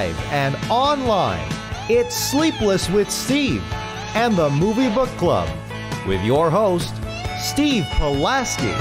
live and online. It's Sleepless with Steve and the Movie Book Club with your host, Steve Pulaski.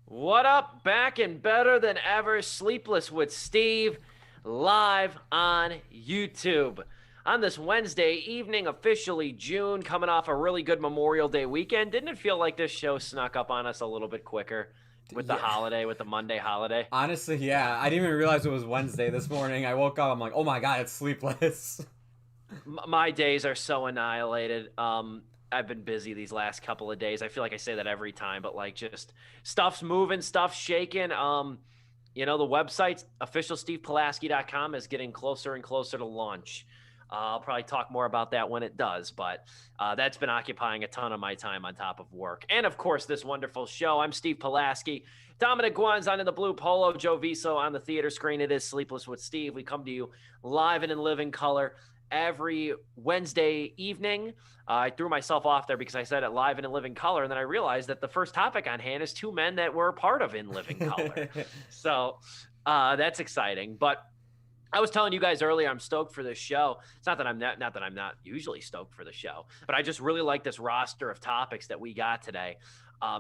What up? Back and better than ever. Sleepless with Steve, live on YouTube. On this Wednesday evening, officially June, coming off a really good Memorial Day weekend. Didn't it feel like this show snuck up on us a little bit quicker with the holiday, with the Monday holiday? Honestly, yeah. I didn't even realize it was Wednesday this morning. I woke up, I'm like, oh my God, it's Sleepless. My days are so annihilated. I've been busy these last couple of days. I feel like I say that every time, but like just stuff's moving, stuff's shaking. You know, the website, officialstevepulaski.com, is getting closer and closer to launch. I'll probably talk more about that when it does, but that's been occupying a ton of my time on top of work. And, of course, this wonderful show. I'm Steve Pulaski. Dominic Guanzon in the blue polo. Joe Viso on the theater screen. It is Sleepless with Steve. We come to you live and in living color every Wednesday evening. I threw myself off there because I said it live and in living color, and then I realized that the first topic on hand is two men that were part of In Living Color. So that's exciting. But I was telling you guys earlier, I'm stoked for this show. It's not that I'm not usually stoked for the show, but I just really like this roster of topics that we got today.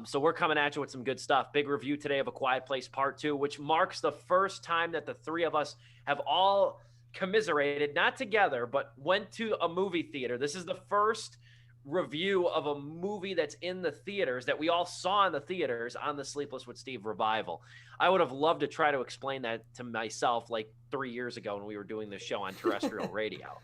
So we're coming at you with some good stuff. Big review today of A Quiet Place Part 2, which marks the first time that the three of us have all commiserated, not together, but went to a movie theater. This is the first review of a movie that's in the theaters that we all saw in the theaters on the Sleepless with Steve revival. I would have loved to try to explain that to myself like 3 years ago when we were doing this show on terrestrial radio.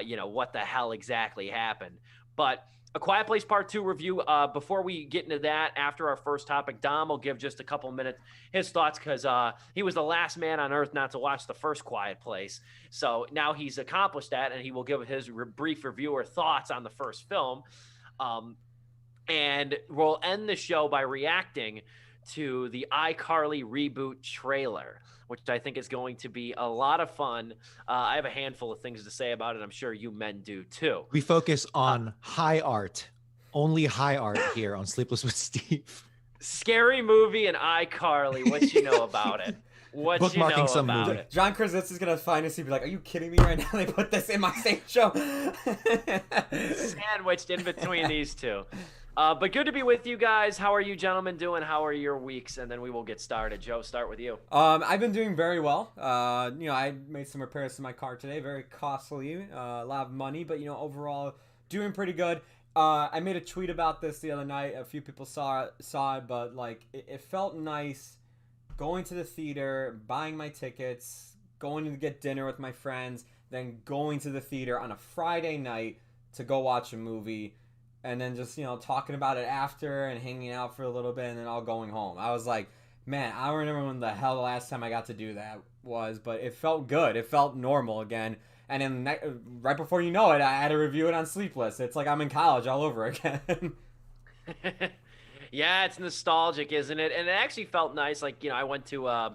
You know, what the hell exactly happened. But A Quiet Place Part 2 review. Before we get into that, after our first topic, Dom will give just a couple minutes his thoughts because he was the last man on earth not to watch the first Quiet Place. So now he's accomplished that, and he will give his brief review or thoughts on the first film. And we'll end the show by reacting to the iCarly reboot trailer, which I think is going to be a lot of fun. I have a handful of things to say about it. I'm sure you men do too. We focus on high art, only high art here on Sleepless with Steve. Scary movie and iCarly. What you know about it? What you know Bookmarking some about movie. it? John Krasinski's going to find us and be like, are you kidding me right now? They put this in my same show. Sandwiched in between these two. But good to be with you guys. How are you gentlemen doing? How are your weeks? And then we will get started. Joe, start with you. I've been doing very well. You know, I made some repairs to my car today. Very costly, a lot of money, but you know, overall doing pretty good. I made a tweet about this the other night. A few people saw it, but like it felt nice going to the theater, buying my tickets, going to get dinner with my friends, then going to the theater on a Friday night to go watch a movie. And then just, you know, talking about it after and hanging out for a little bit and then all going home. I was like, man, I don't remember when the hell the last time I got to do that was, but it felt good. It felt normal again. And then right before you know it, I had to review it on Sleepless. It's like I'm in college all over again. Yeah, it's nostalgic, isn't it? And it actually felt nice. Like, you know, I went to, I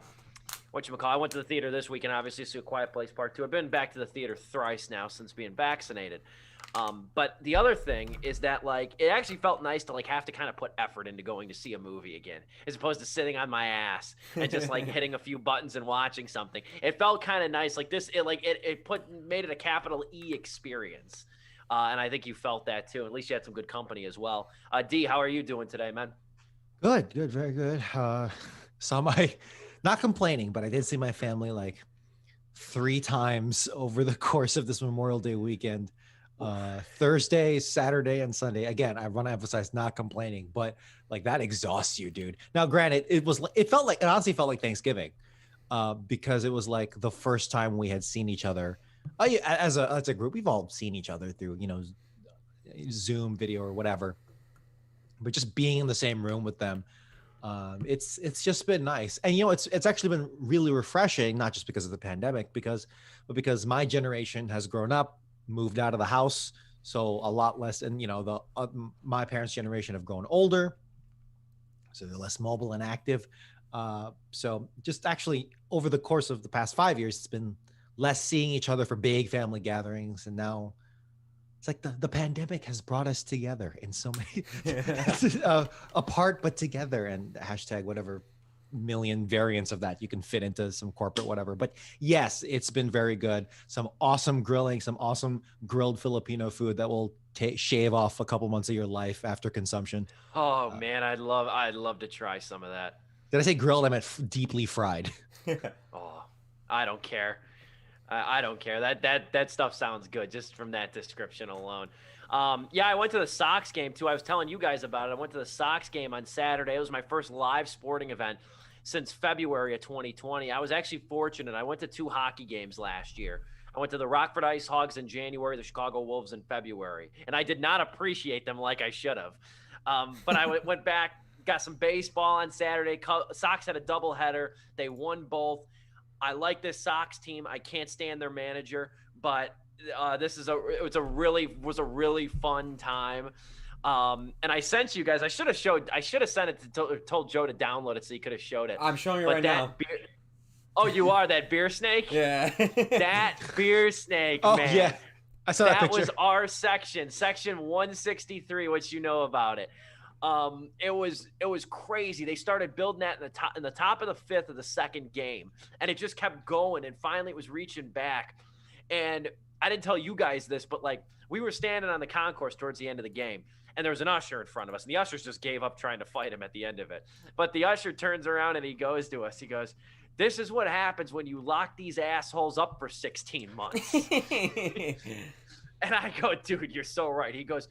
went to the theater this week and obviously see A Quiet Place Part 2. I've been back to the theater thrice now since being vaccinated. But the other thing is that, like, it actually felt nice to, like, have to kind of put effort into going to see a movie again, as opposed to sitting on my ass and just, like, hitting a few buttons and watching something. It felt kind of nice. Like, this, made it a capital E experience. And I think you felt that, too. At least you had some good company as well. D, how are you doing today, man? Good, very good. Not complaining, but I did see my family, like, 3 times over the course of this Memorial Day weekend. Thursday, Saturday, and Sunday. Again, I want to emphasize not complaining, but like that exhausts you, dude. Now, granted, it honestly felt like Thanksgiving, because it was like the first time we had seen each other as a group. We've all seen each other through, you know, Zoom video or whatever, but just being in the same room with them, it's just been nice. And you know, it's actually been really refreshing, not just because of the pandemic, but because my generation has grown up, moved out of the house, so a lot less, and you know, my parents' generation have grown older, so they're less mobile and active. So just actually over the course of the past 5 years, it's been less seeing each other for big family gatherings, and now it's like the pandemic has brought us together in so many apart but together, and hashtag whatever million variants of that you can fit into some corporate whatever. But yes, it's been very good. Some awesome grilling, some awesome grilled Filipino food that will shave off a couple months of your life after consumption. Oh man, I'd love to try some of that. Did I say grilled? I meant deeply fried. Oh, I don't care. I don't care. That stuff sounds good just from that description alone. Yeah, I went to the Sox game too. I was telling you guys about it. I went to the Sox game on Saturday. It was my first live sporting event since February of 2020. I was actually fortunate. I went to 2 hockey games last year. I went to the Rockford Ice Hogs in January, the Chicago Wolves in February, and I did not appreciate them like I should have. But I went back, got some baseball on Saturday. Sox had a doubleheader. They won both. I like this Sox team. I can't stand their manager, but it was a really fun time. And I sent you guys. I should have sent it told Joe to download it so he could have showed it. I'm showing you now. Oh, you are that beer snake? Yeah. That beer snake, oh, man. Yeah. I saw that picture. That was our section 163, which you know about it. It was crazy. They started building that in the top of the 5th of the second game, and it just kept going, and finally it was reaching back. And I didn't tell you guys this, but like we were standing on the concourse towards the end of the game, and there was an usher in front of us, and the ushers just gave up trying to fight him at the end of it. But the usher turns around and he goes to us. He goes, "This is what happens when you lock these assholes up for 16 months." And I go, "Dude, you're so right." He goes,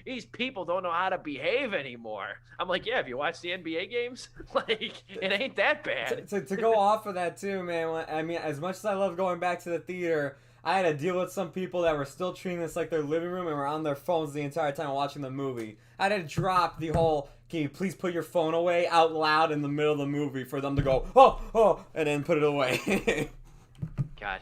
"These people don't know how to behave anymore." I'm like, "Yeah, have you watched the NBA games? Like, it ain't that bad." To go off of that too, man. I mean, as much as I love going back to the theater, I had to deal with some people that were still treating this like their living room and were on their phones the entire time watching the movie. I had to drop the whole, "Can you please put your phone away?" out loud in the middle of the movie for them to go, oh, and then put it away. God,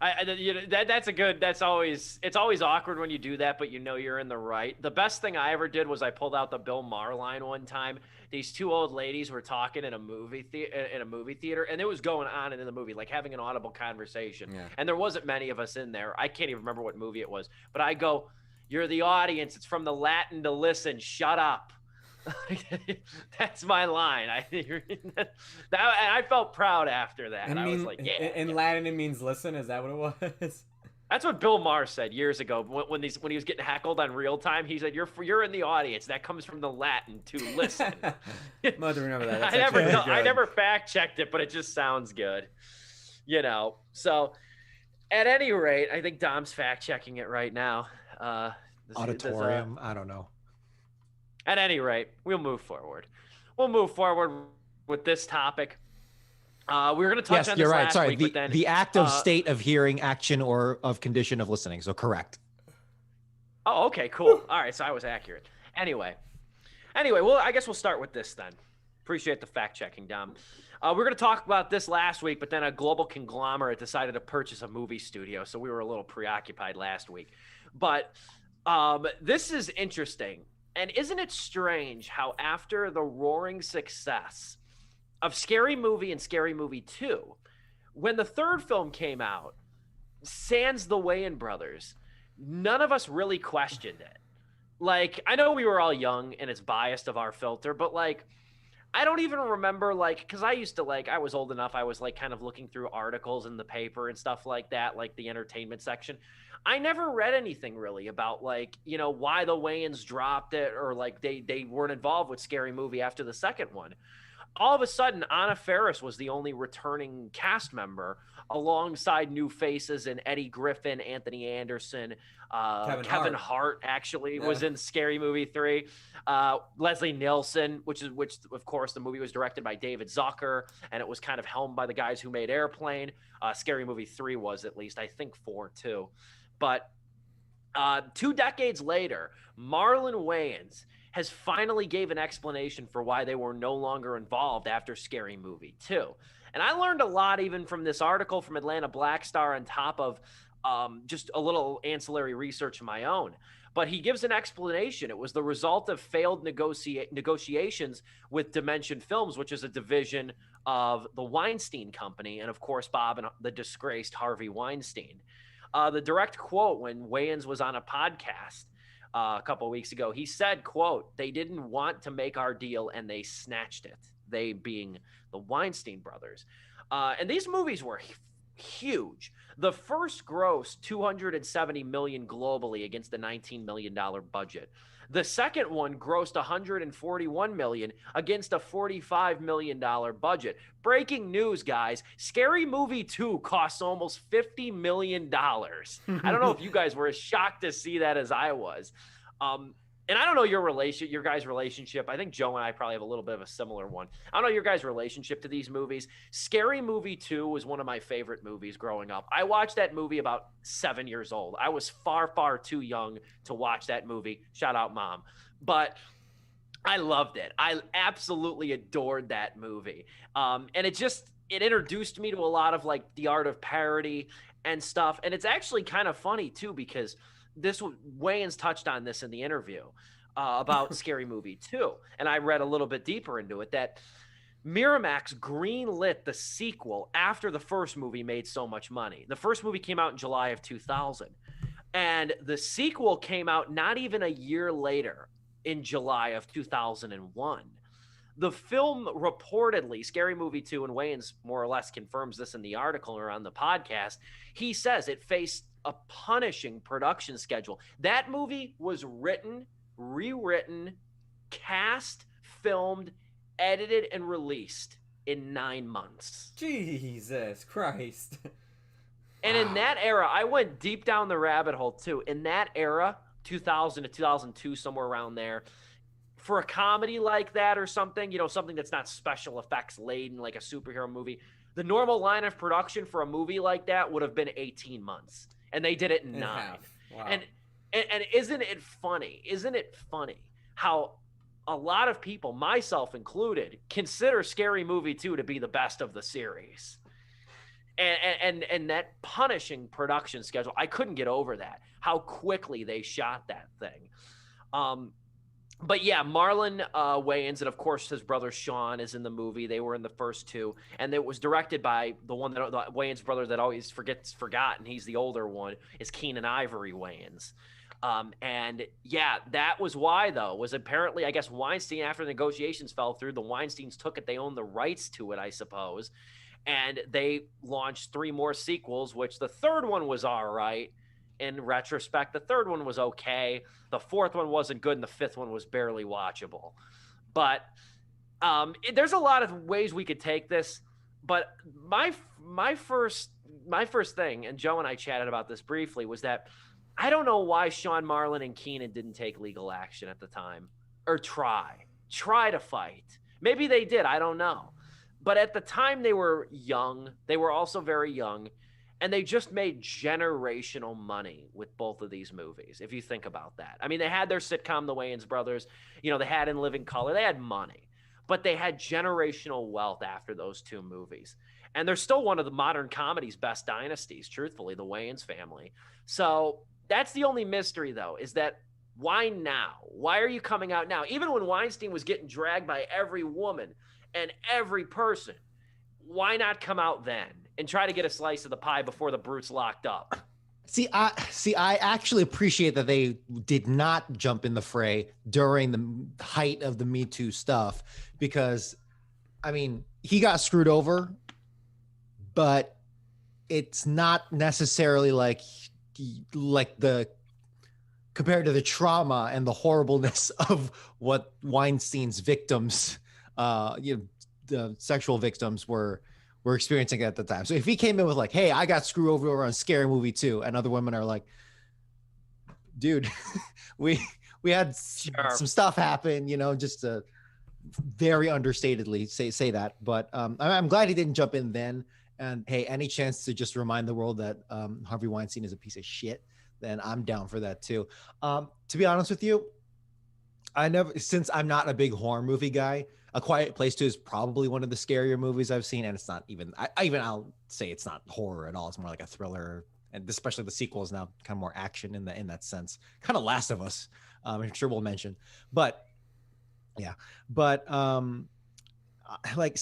it's always awkward when you do that, but you're in the right. The best thing I ever did was I pulled out the Bill Maher line one time. These 2 old ladies were talking in a movie theater, and it was going on in the movie, like having an audible conversation. Yeah. And there wasn't many of us in there. I can't even remember what movie it was, but I go, "You're the audience. It's from the Latin to listen. Shut up." That's my line. I felt proud after that. I was like, yeah. In Latin, it means listen. Is that what it was? That's what Bill Maher said years ago when he was getting heckled on Real Time. He said, "You're in the audience. That comes from the Latin to listen." Mother, remember that. I never fact checked it, but it just sounds good. So at any rate, I think Dom's fact checking it right now. Auditorium. I don't know. At any rate, we'll move forward. We'll move forward with this topic. We were going to touch on this last week, but then the act of state of hearing, action, or of condition of listening. So correct. Oh, okay, cool. All right, so I was accurate. Anyway, well, I guess we'll start with this then. Appreciate the fact checking, Dom. We were going to talk about this last week, but then a global conglomerate decided to purchase a movie studio, so we were a little preoccupied last week. But this is interesting. And isn't it strange how after the roaring success of Scary Movie and Scary Movie 2, when the third film came out, sans the Wayans brothers, none of us really questioned it. Like, I know we were all young and it's biased of our filter, but like, I don't even remember, like, because I used to, like, I was old enough, I was like kind of looking through articles in the paper and stuff like that, like the entertainment section. I never read anything really about, like, why the Wayans dropped it, or like they weren't involved with Scary Movie after the second one. All of a sudden, Anna Faris was the only returning cast member alongside new faces in Eddie Griffin, Anthony Anderson, Kevin Hart actually was in Scary Movie 3. Leslie Nielsen, which of course the movie was directed by David Zucker, and it was kind of helmed by the guys who made Airplane. Scary Movie 3 was, at least. I think 4 too. But 2 decades later, Marlon Wayans has finally gave an explanation for why they were no longer involved after Scary Movie 2. And I learned a lot even from this article from Atlanta Black Star, on top of just a little ancillary research of my own. But he gives an explanation. It was the result of failed negotiations with Dimension Films, which is a division of the Weinstein Company, and of course Bob and the disgraced Harvey Weinstein. The direct quote when Wayans was on a podcast, a couple of weeks ago. He said, quote, "They didn't want to make our deal and they snatched it." They being the Weinstein brothers. And these movies were huge. The first gross 270 million globally against the $19 million budget. The second one grossed 141 million against a $45 million budget. Breaking news, guys. Scary Movie 2 costs almost $50 million. I don't know if you guys were as shocked to see that as I was. And I don't know your guys' relationship. I think Joe and I probably have a little bit of a similar one. I don't know your guys' relationship to these movies. Scary Movie 2 was one of my favorite movies growing up. I watched that movie about 7 years old. I was far, far too young to watch that movie. Shout out, Mom. But I loved it. I absolutely adored that movie. And it introduced me to a lot of like the art of parody and stuff. And it's actually kind of funny too, because Wayans touched on this in the interview about Scary Movie 2. And I read a little bit deeper into it, that Miramax greenlit the sequel after the first movie made so much money. The first movie came out in July of 2000. And the sequel came out not even a year later, in July of 2001. The film reportedly, Scary Movie 2, and Wayans more or less confirms this in the article or on the podcast, he says it faced a punishing production schedule. That movie was written, rewritten, cast, filmed, edited, and released in 9 months. Jesus Christ. And in that era, I went deep down the rabbit hole too. In that era, 2000 to 2002, somewhere around there, for a comedy like that or something, something that's not special effects laden like a superhero movie, the normal line of production for a movie like that would have been 18 months. And they did it in 9. Wow. And isn't it funny? Isn't it funny how a lot of people, myself included, consider Scary Movie 2 to be the best of the series? And that punishing production schedule, I couldn't get over that. How quickly they shot that thing. But yeah, Marlon Wayans, and of course his brother Sean is in the movie. They were in the first two, and it was directed by the Wayans brother that always gets forgotten. He's the older one, is Keenan Ivory Wayans. And yeah, that was why, though, was apparently, I guess, Weinstein, after the negotiations fell through, the Weinsteins took it. They owned the rights to it, I suppose. And they launched 3 more sequels, which the third one was all right. In retrospect, the third one was okay. The fourth one wasn't good, and the fifth one was barely watchable. But there's a lot of ways we could take this. But my first thing, and Joe and I chatted about this briefly, was that I don't know why Sean, Marlon, and Keenan didn't take legal action at the time, or try to fight. Maybe they did. I don't know. But at the time, they were young. They were also very young. And they just made generational money with both of these movies, if you think about that. I mean, they had their sitcom, The Wayans Brothers. They had In Living Color. They had money. But they had generational wealth after those 2 movies. And they're still one of the modern comedy's best dynasties, truthfully, the Wayans family. So that's the only mystery, though, is that why now? Why are you coming out now? Even when Weinstein was getting dragged by every woman and every person, why not come out then and try to get a slice of the pie before the brutes locked up? I actually appreciate that they did not jump in the fray during the height of the Me Too stuff, because, I mean, he got screwed over, but it's not necessarily like the compared to the trauma and the horribleness of what Weinstein's victims, the sexual victims were experiencing at the time. So if he came in with like, hey, I got screwed over on Scary Movie 2, and other women are like, dude, we had some stuff happen, just to very understatedly say that. But I'm glad he didn't jump in then. And hey, any chance to just remind the world that Harvey Weinstein is a piece of shit, then I'm down for that too. To be honest with you, since I'm not a big horror movie guy, A Quiet Place 2 is probably one of the scarier movies I've seen, and it's not even. I'll say it's not horror at all. It's more like a thriller, and especially the sequel is now kind of more action in that sense. Kind of Last of Us, I'm sure we'll mention, but yeah. But like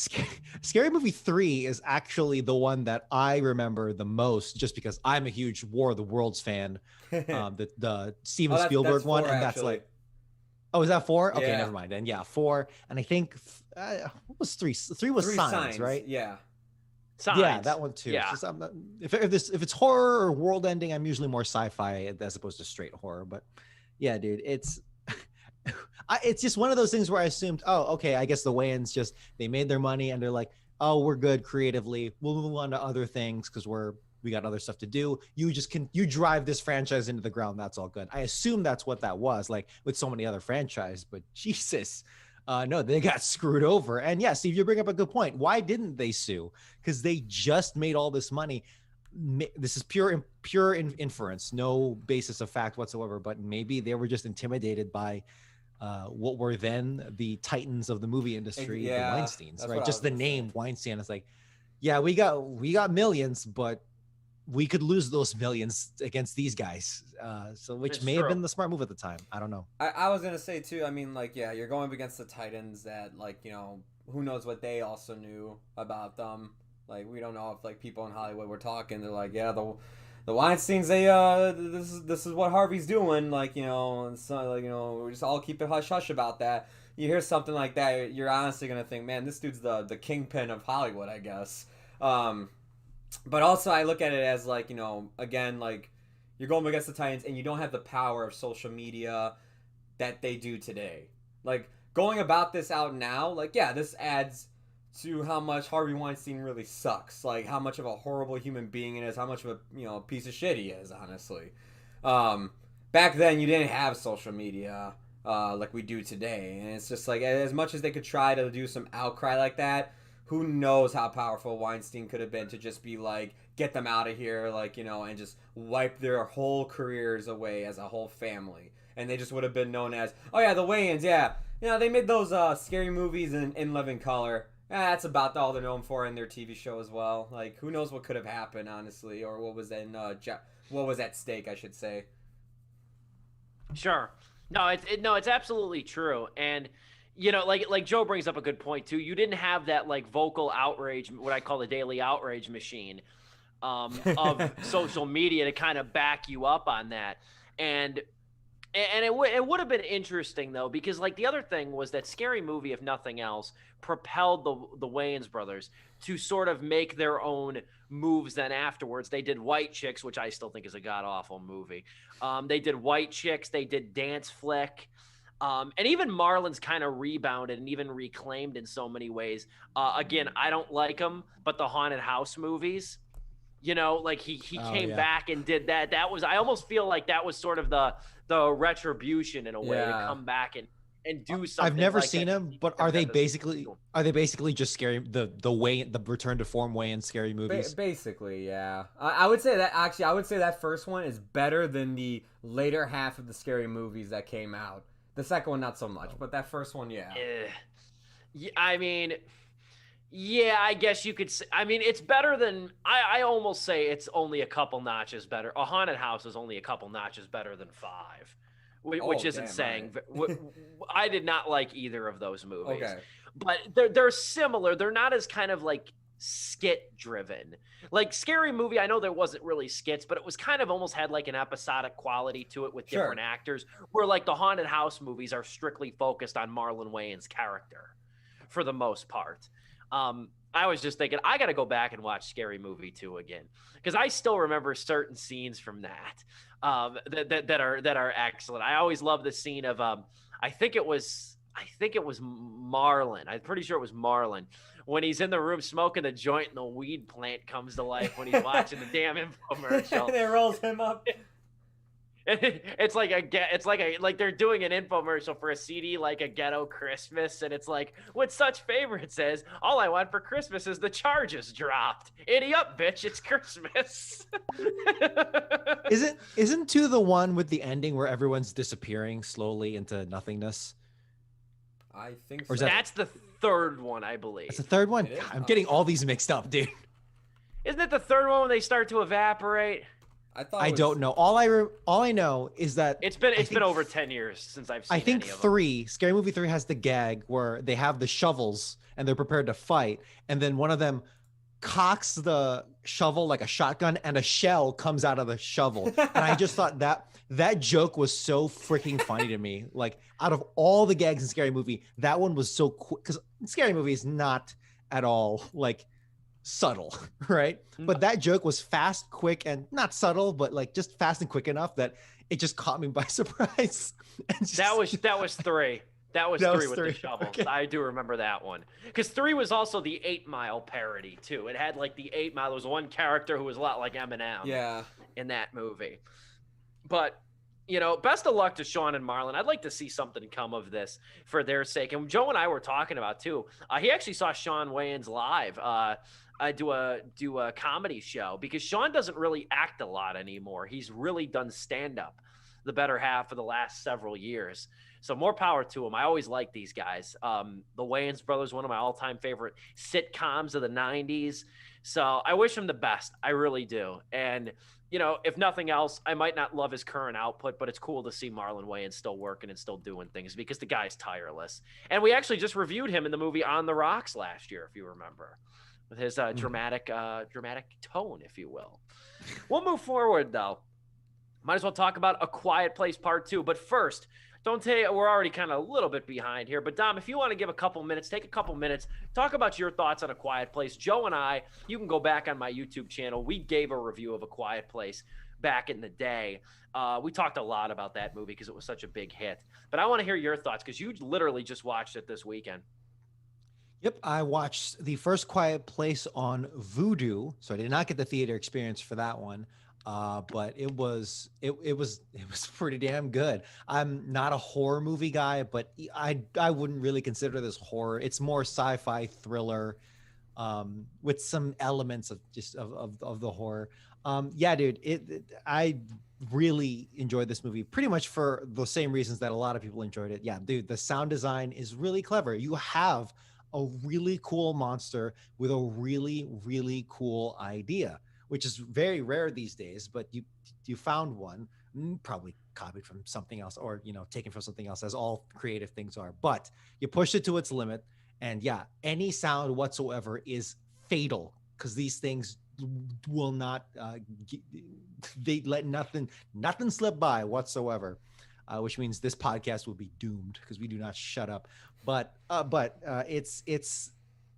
Scary Movie 3 is actually the one that I remember the most, just because I'm a huge War of the Worlds fan. The Steven Spielberg that's one, 4, and that's actually. like, oh, is that 4? Okay, Yeah. never mind. And yeah, 4, and I think what was 3? 3 was 3 Signs, right? Yeah. Signs. Yeah, that one too. Yeah. It's just, I'm not, if it's horror or world ending, I'm usually more sci-fi as opposed to straight horror. But yeah, dude, it's just one of those things where I assumed, oh, okay, I guess the Wayans just they made their money and they're like, oh, we're good creatively. We'll move on to other things because we got other stuff to do. You drive this franchise into the ground. That's all good. I assume that's what that was like with so many other franchises, but Jesus. No, they got screwed over. And yeah, Steve, you bring up a good point. Why didn't they sue? Because they just made all this money. This is pure inference, no basis of fact whatsoever. But maybe they were just intimidated by what were then the titans of the movie industry, the Weinsteins, right? Just the name Weinstein is like, yeah, we got millions, but we could lose those millions against these guys. So which It's may true. have been the smart move at the time. I don't know. I was gonna say too. I mean, like, yeah, you're going up against the Titans that, like, who knows what they also knew about them. Like, we don't know if, like, people in Hollywood were talking. They're like, yeah, the Weinsteins, they this is what Harvey's doing. Like, and so, like, we just all keep it hush hush about that. You hear something like that, you're honestly gonna think, man, this dude's the kingpin of Hollywood, I guess. But also, I look at it as, like, again, like, you're going against the Titans and you don't have the power of social media that they do today. Like, going about this out now, like, yeah, this adds to how much Harvey Weinstein really sucks. Like, how much of a horrible human being it is, how much of a, piece of shit he is, honestly. Back then, you didn't have social media like we do today. And it's just like, as much as they could try to do some outcry like that, who knows how powerful Weinstein could have been to just be like, get them out of here, like, and just wipe their whole careers away as a whole family. And they just would have been known as, oh yeah, the Wayans, yeah. They made those scary movies in Living Color. That's about all they're known for in their TV show as well. Like, who knows what could have happened, honestly, or what was what was at stake, I should say. Sure. No, it's absolutely true. And like Joe brings up a good point too. You didn't have that like vocal outrage, what I call the daily outrage machine, of social media to kind of back you up on that. And it would have been interesting though, because like the other thing was that Scary Movie, if nothing else, propelled the Wayans brothers to sort of make their own moves. Then afterwards, they did White Chicks, which I still think is a god awful movie. They did White Chicks. They did Dance Flick. And even Marlon's kind of rebounded and even reclaimed in so many ways. Again, I don't like him, but the Haunted House movies, like he came back and did that. That was, I almost feel like that was sort of the retribution in a way to come back and do something. I've never seen him, but are they basically just scary, the return to form way in Scary Movies? Basically, yeah. I would say that first one is better than the later half of the Scary Movies that came out. The second one, not so much, but that first one, yeah. I mean, yeah, I guess you could say, I mean, it's better than, I almost say it's only a couple notches better. A Haunted House is only a couple notches better than 5, which isn't saying. Right. I did not like either of those movies. Okay. But they're similar. They're not as kind of like skit driven. Like Scary Movie, I know there wasn't really skits, but it was kind of almost had like an episodic quality to it with different actors, where like the Haunted House movies are strictly focused on Marlon Wayans' character for the most part. I was just thinking, I got to go back and watch Scary Movie 2 again, because I still remember certain scenes from that that are excellent. I always love the scene of I think it was Marlon. I'm pretty sure it was Marlon, when he's in the room smoking the joint and the weed plant comes to life when he's watching the damn infomercial. And it rolls him up. It's like they're doing an infomercial for a CD, like a Ghetto Christmas, and it's like, with such favorites as, all I want for Christmas is the charges dropped. Idiot up, bitch, it's Christmas. Isn't 2 the one with the ending where everyone's disappearing slowly into nothingness? I think so. That's the third one, I believe. It's the third one? God, I'm getting all these mixed up, dude. Isn't it the third one when they start to evaporate? I thought I don't know. All I know is that It's been over 10 years since I've seen I think any of them. Scary Movie 3 has the gag where they have the shovels and they're prepared to fight, and then one of them cocks the shovel like a shotgun and a shell comes out of the shovel. And I just thought that joke was so freaking funny to me. Like, out of all the gags in Scary Movie, that one was so quick, because Scary Movie is not at all like subtle, right? But that joke was fast, quick, and not subtle, but like just fast and quick enough that it just caught me by surprise. That was 3. That was That 3 was with 3. the shovel. Okay. I do remember that one. Because 3 was also the 8 Mile parody, too. It had like the 8 Mile. There was one character who was a lot like Eminem in that movie. But, best of luck to Sean and Marlon. I'd like to see something come of this for their sake. And Joe and I were talking about, too. He actually saw Sean Wayans live. I do a comedy show, because Sean doesn't really act a lot anymore. He's really done stand-up the better half of the last several years. So more power to him. I always like these guys. The Wayans brothers, one of my all-time favorite sitcoms of the 90s. So I wish him the best. I really do. And, if nothing else, I might not love his current output, but it's cool to see Marlon Wayans still working and still doing things, because the guy's tireless. And we actually just reviewed him in the movie On the Rocks last year, if you remember, with his dramatic tone, if you will. We'll move forward, though. Might as well talk about A Quiet Place Part 2. But first, don't tell you, we're already kind of a little bit behind here. But Dom, if you want to give a couple minutes, take a couple minutes, talk about your thoughts on A Quiet Place. Joe and I, you can go back on my YouTube channel. We gave a review of A Quiet Place back in the day. We talked a lot about that movie because it was such a big hit. But I want to hear your thoughts, because you literally just watched it this weekend. Yep, I watched the first Quiet Place on Vudu, so I did not get the theater experience for that one. But it was pretty damn good. I'm not a horror movie guy, but I wouldn't really consider this horror. It's more sci-fi thriller, with some elements of just of the horror. Yeah, dude, I really enjoyed this movie pretty much for the same reasons that a lot of people enjoyed it. Yeah, dude, the sound design is really clever. You have a really cool monster with a really, really cool idea, which is very rare these days, but you found one, probably copied from something else, or taken from something else, as all creative things are. But you pushed it to its limit, and yeah, any sound whatsoever is fatal, because these things will not they let nothing slip by whatsoever. Which means this podcast will be doomed, because we do not shut up. But it's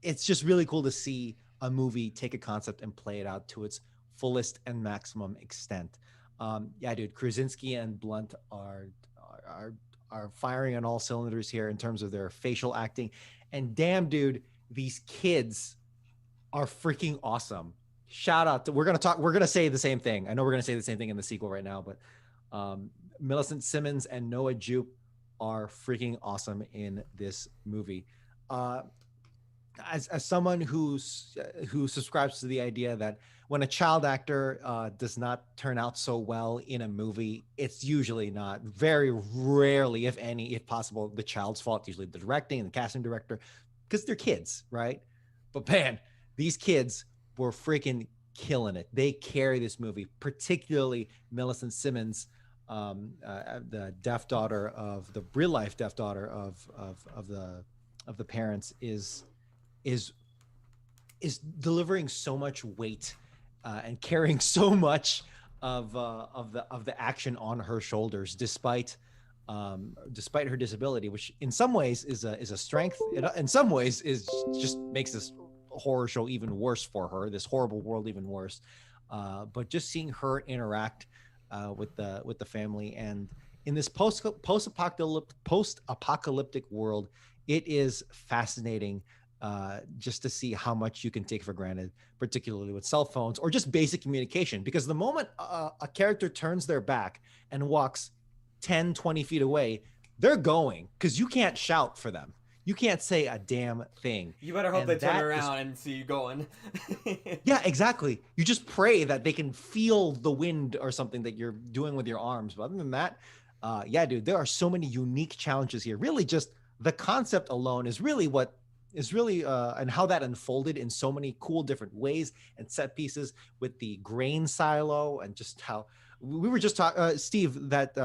just really cool to see a movie take a concept and play it out to its fullest and maximum extent. Yeah, dude, Krasinski and Blunt are firing on all cylinders here in terms of their facial acting. And damn, dude, these kids are freaking awesome. Shout out to, we're gonna say the same thing. I know we're gonna say the same thing in the sequel right now, but Millicent Simmons and Noah Jupe are freaking awesome in this movie. As someone who subscribes to the idea that when a child actor does not turn out so well in a movie, it's usually not, very rarely, if any, if possible, the child's fault. Usually the directing and the casting director, because they're kids, right? But man, these kids were freaking killing it. They carry this movie, particularly Millicent Simmons, the deaf daughter of the real life deaf daughter of the parents, is delivering so much weight and carrying so much of the action on her shoulders, despite her disability, which in some ways is a strength. In some ways is just makes this horror show even worse for her, this horrible world even worse. But just seeing her interact with the family, and in this post-apocalyptic world, it is fascinating just to see how much you can take for granted, particularly with cell phones or just basic communication. Because the moment a character turns their back and walks 10-20 feet away, they're going, because you can't shout for them. You can't say a damn thing. You better hope they turn around and see you going. Yeah, exactly. You just pray that they can feel the wind or something that you're doing with your arms. But other than that, yeah, dude, there are so many unique challenges here. Really, just the concept alone is really what really and how that unfolded in so many cool different ways and set pieces with the grain silo, and just how we were just talking, Steve, that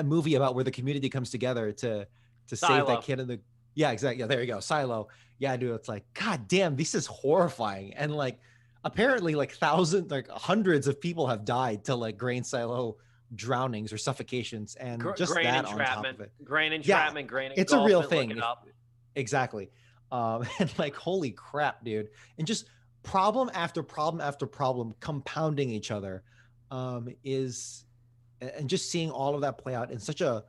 movie about where the community comes together to save that Silo. kid in the, yeah, exactly, yeah, there you go, Silo. Yeah, dude, it's like, god damn, this is horrifying. And like apparently like thousands, like hundreds of people have died to like grain silo drownings or suffocations, and just Grain that on top entrapment. of it. Grain Yeah, entrapment. Grain it's a real engulfment. Look thing. it up. Exactly. And like, holy crap, dude. And just problem after problem after problem compounding each other, is, and just seeing all of that play out in such a,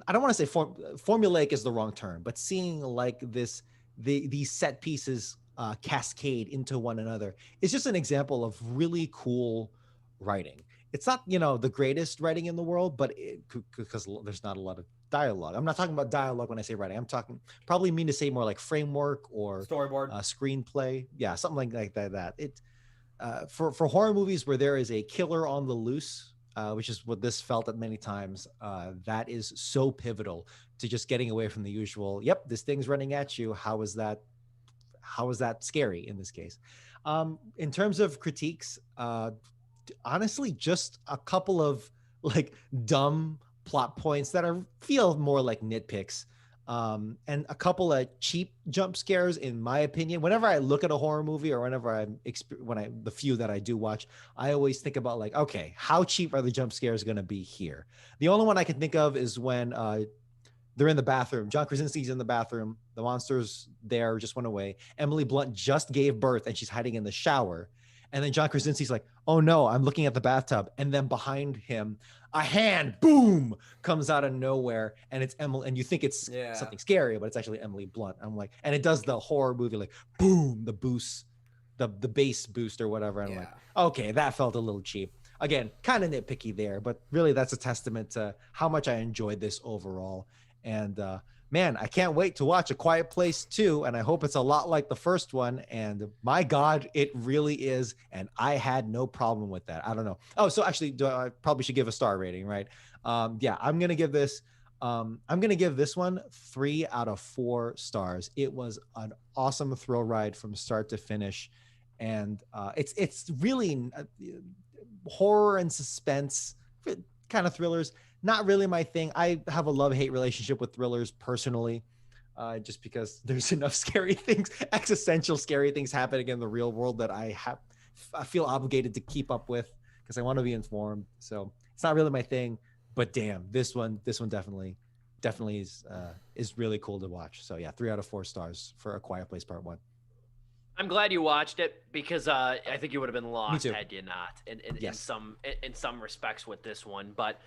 I don't want to say formulaic is the wrong term, but seeing like these set pieces cascade into one another is just an example of really cool writing. It's not, the greatest writing in the world, but because there's not a lot of dialogue. I'm not talking about dialogue when I say writing. I'm talking, probably mean to say more like framework or Storyboard. Screenplay. Yeah, something like that. It for horror movies where there is a killer on the loose, which is what this felt at many times. That is so pivotal to just getting away from the usual. Yep, this thing's running at you. How is that scary in this case? In terms of critiques, honestly, just a couple of like dumb plot points that feel more like nitpicks, and a couple of cheap jump scares, in my opinion. Whenever I look at a horror movie, or whenever the few that I do watch, I always think about like, okay, how cheap are the jump scares going to be here? The only one I can think of is when they're in the bathroom. John Krasinski's in the bathroom. The monster's there, just went away. Emily Blunt just gave birth and she's hiding in the shower. And then John Krasinski's like, oh no, I'm looking at the bathtub. And then behind him, a hand, boom, comes out of nowhere. And it's Emily. And you think it's something scary, but it's actually Emily Blunt. I'm like, and it does the horror movie, like, boom, the boost, the bass boost or whatever. And I'm like, okay, that felt a little cheap. Again, kind of nitpicky there, but really that's a testament to how much I enjoyed this overall. And man, I can't wait to watch A Quiet Place 2, and I hope it's a lot like the first one. And my God, it really is. And I had no problem with that. I don't know. Oh, so actually, I probably should give a star rating, right? Yeah, I'm gonna give this one 3 out of 4 stars. It was an awesome thrill ride from start to finish, and it's really horror and suspense kind of thrillers. Not really my thing. I have a love-hate relationship with thrillers personally, just because there's enough scary things, existential scary things happening in the real world that I feel obligated to keep up with because I want to be informed. So it's not really my thing, but damn, this one definitely is really cool to watch. So yeah, 3 out of 4 stars for A Quiet Place Part 1. I'm glad you watched it because I think you would have been lost had you not in some respects with this one. But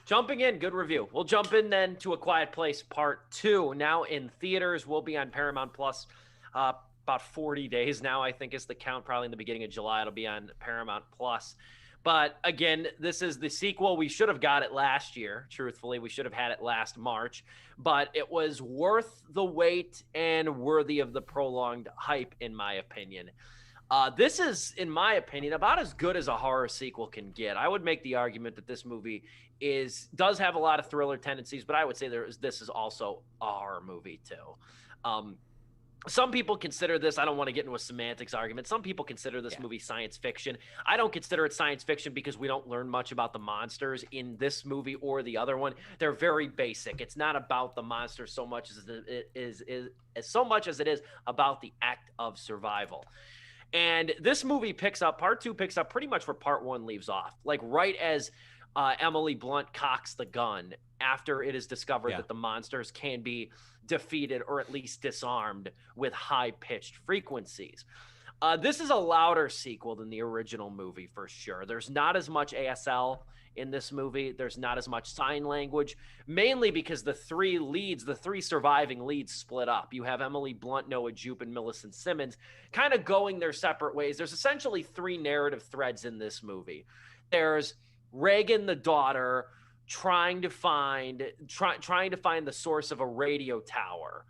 jumping in, good review. We'll jump in then to A Quiet Place Part 2. Now in theaters, we'll be on Paramount Plus about 40 days now, I think is the count. Probably in the beginning of July, it'll be on Paramount Plus. But again, this is the sequel. We should have got it last year, truthfully. We should have had it last March. But it was worth the wait and worthy of the prolonged hype, in my opinion. This is, in my opinion, about as good as a horror sequel can get. I would make the argument that this movie does have a lot of thriller tendencies, but I would say this is also a horror movie too. Some people consider this, I don't want to get into a semantics argument. Some people consider this movie science fiction. I don't consider it science fiction because we don't learn much about the monsters in this movie or the other one. They're very basic. It's not about the monsters so much as it is about the act of survival. And this movie Part 2 picks up pretty much where Part 1 leaves off. Like right as Emily Blunt cocks the gun after it is discovered that the monsters can be defeated or at least disarmed with high-pitched frequencies. This is a louder sequel than the original movie for sure. There's not as much ASL in this movie. There's not as much sign language, mainly because the three surviving leads split up. You have Emily Blunt, Noah Jupe, and Millicent Simmons kind of going their separate ways. There's essentially 3 narrative threads in this movie. There's Reagan, the daughter, trying to find the source of a radio tower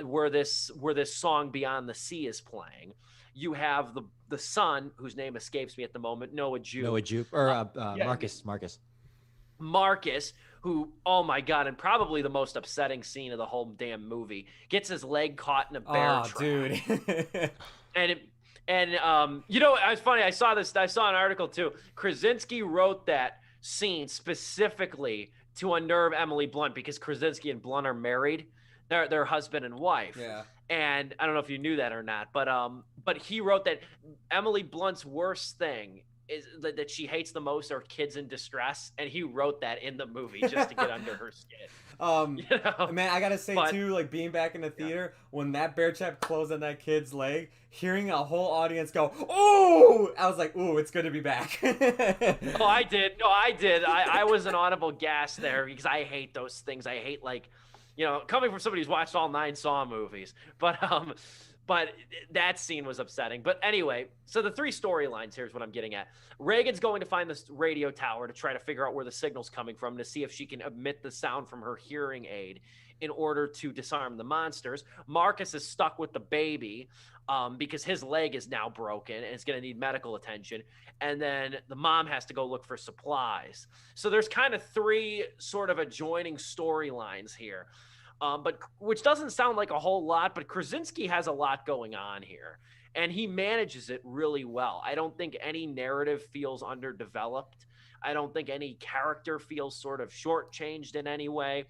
where this song Beyond the Sea is playing. You have the son, whose name escapes me at the moment, Noah Jupe. Marcus. Marcus, who, oh my God, and probably the most upsetting scene of the whole damn movie, gets his leg caught in a bear Oh, trap. dude. And it's funny. I saw an article too. Krasinski wrote that scene specifically to unnerve Emily Blunt because Krasinski and Blunt are married. They're husband and wife. Yeah. And I don't know if you knew that or not, but he wrote that Emily Blunt's worst thing is that she hates the most are kids in distress, and he wrote that in the movie just to get under her skin. Man, I gotta say too, like being back in the theater when that bear trap closed on that kid's leg, hearing a whole audience go, "Oh!" I was like, "Ooh, it's good to be back." Oh, I did. No, I did. I was an audible gasp there because I hate those things. I hate coming from somebody who's watched all 9 Saw movies, but that scene was upsetting. But anyway, so the 3 storylines, here's what I'm getting at. Reagan's going to find this radio tower to try to figure out where the signal's coming from to see if she can emit the sound from her hearing aid in order to disarm the monsters. Marcus is stuck with the baby because his leg is now broken and it's going to need medical attention. And then the mom has to go look for supplies. So there's kind of 3 sort of adjoining storylines here. But which doesn't sound like a whole lot, but Krasinski has a lot going on here, and he manages it really well. I don't think any narrative feels underdeveloped. I don't think any character feels sort of shortchanged in any way.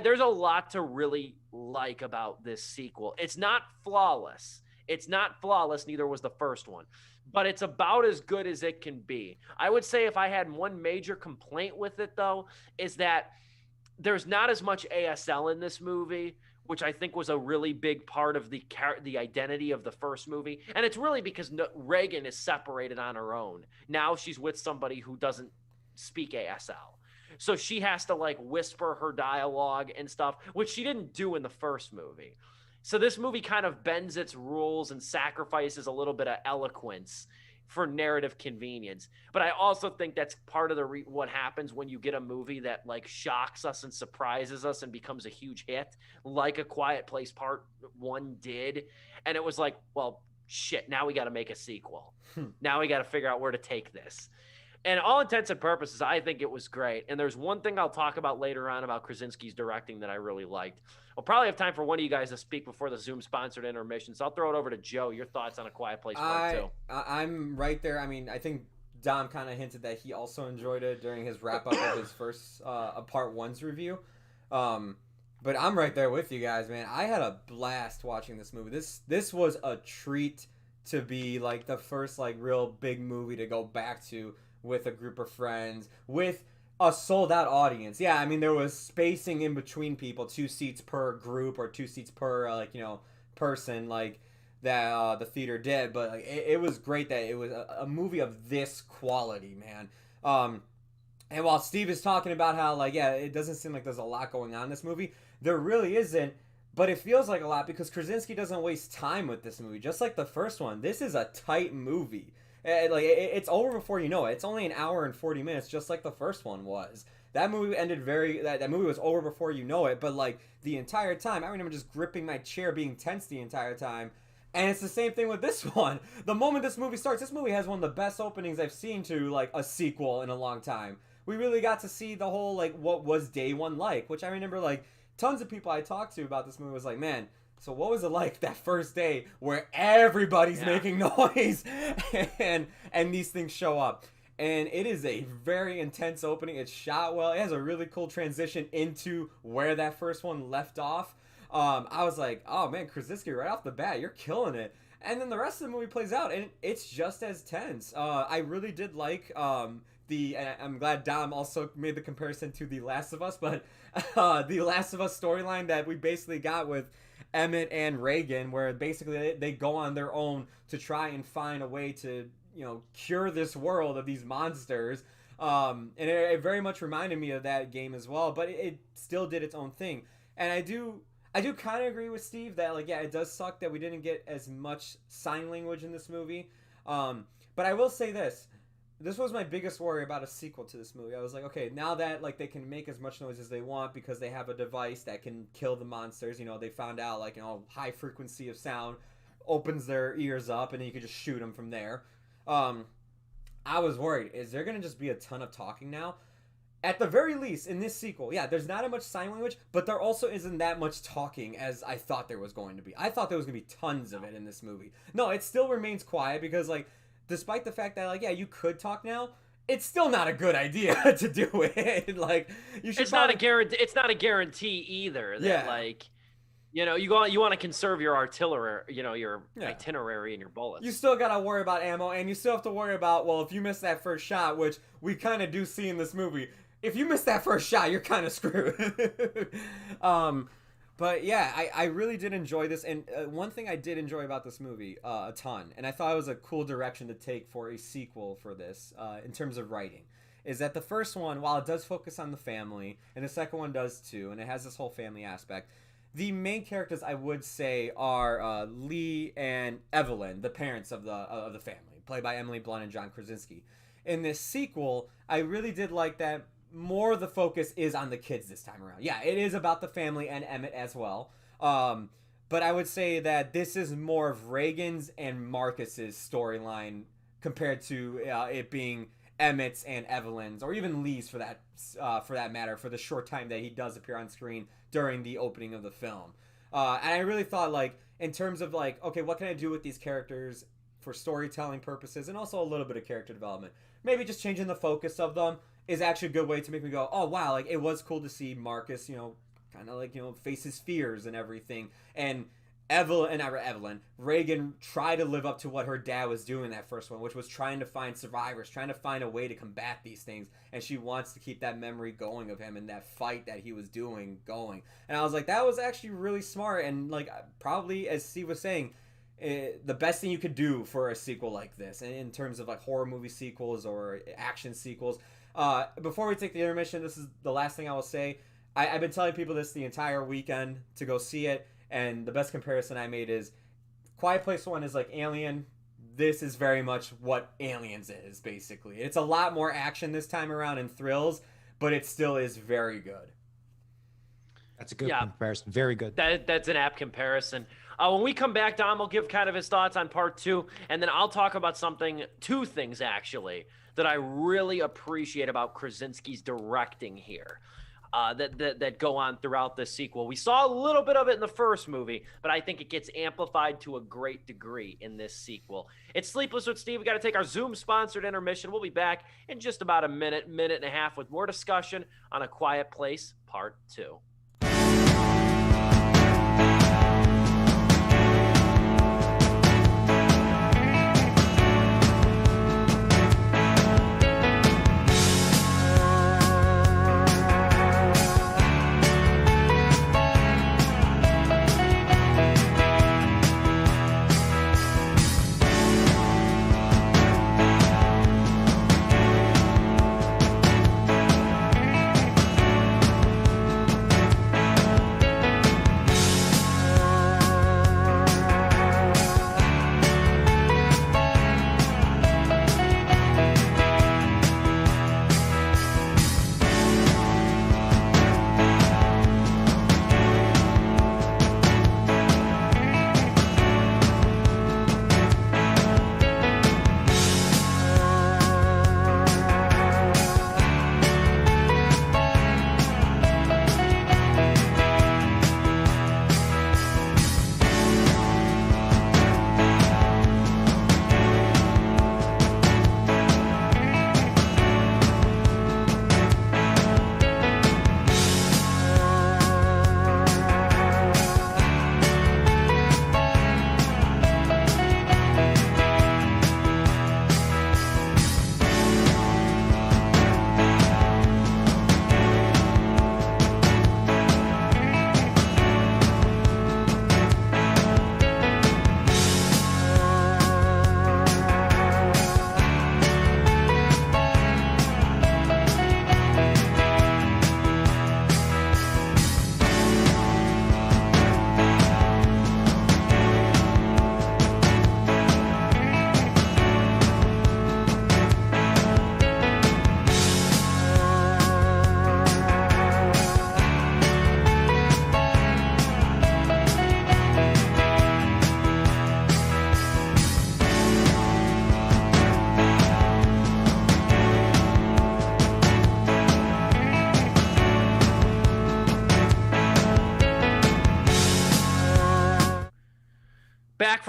There's a lot to really like about this sequel. It's not flawless. Neither was the first one, but it's about as good as it can be. I would say if I had one major complaint with it, though, is that there's not as much ASL in this movie, which I think was a really big part of the identity of the first movie. And it's really because Reagan is separated on her own. Now she's with somebody who doesn't speak ASL. So she has to whisper her dialogue and stuff, which she didn't do in the first movie. So this movie kind of bends its rules and sacrifices a little bit of eloquence for narrative convenience. But I also think that's part of what happens when you get a movie that shocks us and surprises us and becomes a huge hit, like A Quiet Place Part 1 did. And it was like, well, shit, now we got to make a sequel. Now we got to figure out where to take this. And all intents and purposes, I think it was great. And there's one thing I'll talk about later on about Krasinski's directing that I really liked. We'll probably have time for one of you guys to speak before the Zoom-sponsored intermission. So I'll throw it over to Joe. Your thoughts on A Quiet Place Part 2. I'm right there. I mean, I think Dom kind of hinted that he also enjoyed it during his wrap-up of his first Part 1's review. But I'm right there with you guys, man. I had a blast watching this movie. This was a treat to be the first real big movie to go back to with a group of friends, with a sold-out audience. Yeah, I mean, there was spacing in between people, 2 seats per group or 2 seats per, person, that the theater did. But it was great that it was a movie of this quality, man. And while Steve is talking about how, it doesn't seem like there's a lot going on in this movie, there really isn't. But it feels like a lot because Krasinski doesn't waste time with this movie. Just like the first one, this is a tight movie. It's over before you know it. It's only an hour and 40 minutes, just like the first one was. That movie ended that movie was over before you know it, but the entire time, I remember just gripping my chair, being tense the entire time. And it's the same thing with this one. The moment this movie starts, this movie has one of the best openings I've seen to a sequel in a long time. We really got to see the whole what was day one like, which I remember tons of people I talked to about this movie was man, so what was it like that first day where everybody's making noise and these things show up? And it is a very intense opening. It's shot well. It has a really cool transition into where that first one left off. I was like, oh man, Krasinski right off the bat, you're killing it. And then the rest of the movie plays out, and it's just as tense. I really did and I'm glad Dom also made the comparison to The Last of Us, but The Last of Us storyline that we basically got with Emmett and Reagan, where basically they go on their own to try and find a way to cure this world of these monsters. And it very much reminded me of that game as well, but it still did its own thing. And I do kind of agree with Steve that it does suck that we didn't get as much sign language in this movie. But I will say this was my biggest worry about a sequel to this movie. I was like, okay, now that they can make as much noise as they want because they have a device that can kill the monsters. They found out high frequency of sound opens their ears up and then you can just shoot them from there. I was worried. Is there going to just be a ton of talking now? At the very least, in this sequel, yeah, there's not as much sign language, but there also isn't that much talking as I thought there was going to be. I thought there was going to be tons of it in this movie. No, it still remains quiet because, like, despite the fact that, like, yeah, you could talk now, it's still not a good idea to do it. Like, you should. It's not a guarantee. It's not a guarantee either. That, like, you know, you want to conserve your artillery, you know, your itinerary and your bullets. You still got to worry about ammo, and you still have to worry about, well, if you miss that first shot, which we kind of do see in this movie, if you miss that first shot, you're kind of screwed. But yeah, I really did enjoy this, and one thing I did enjoy about this movie a ton, and I thought it was a cool direction to take for a sequel for this in terms of writing, is that the first one, while it does focus on the family, and the second one does too, and it has this whole family aspect, the main characters, I would say, are Lee and Evelyn, the parents of the family, played by Emily Blunt and John Krasinski. In this sequel, I really did like that more of the focus is on the kids this time around. Yeah, it is about the family and Emmett as well. But I would say that this is more of Reagan's and Marcus's storyline compared to it being Emmett's and Evelyn's, or even Lee's for that matter, for the short time that he does appear on screen during the opening of the film. And I really thought, like, in terms of, like, okay, what can I do with these characters for storytelling purposes and also a little bit of character development? Maybe just changing the focus of them is actually a good way to make me go, oh, wow, like, it was cool to see Marcus, you know, kind of, like, you know, face his fears and everything. And Reagan tried to live up to what her dad was doing in that first one, which was trying to find survivors, trying to find a way to combat these things, and she wants to keep that memory going of him and that fight that he was doing going. And I was like, that was actually really smart, and, like, probably, as Steve was saying, the best thing you could do for a sequel like this, in terms of, like, horror movie sequels or action sequels. Before we take the intermission, this is the last thing I will say. I've been telling people this the entire weekend to go see it. And the best comparison I made is Quiet Place 1 is like Alien. This is very much what Aliens is, basically. It's a lot more action this time around and thrills, but it still is very good. That's a good comparison. Very good. That's an apt comparison. When we come back, Dom will give kind of his thoughts on part 2, and then I'll talk about two things, actually, that I really appreciate about Krasinski's directing here. That go on throughout the sequel. We saw a little bit of it in the first movie, but I think it gets amplified to a great degree in this sequel. It's Sleepless with Steve. We got to take our Zoom-sponsored intermission. We'll be back in just about a minute and a half with more discussion on A Quiet Place Part 2.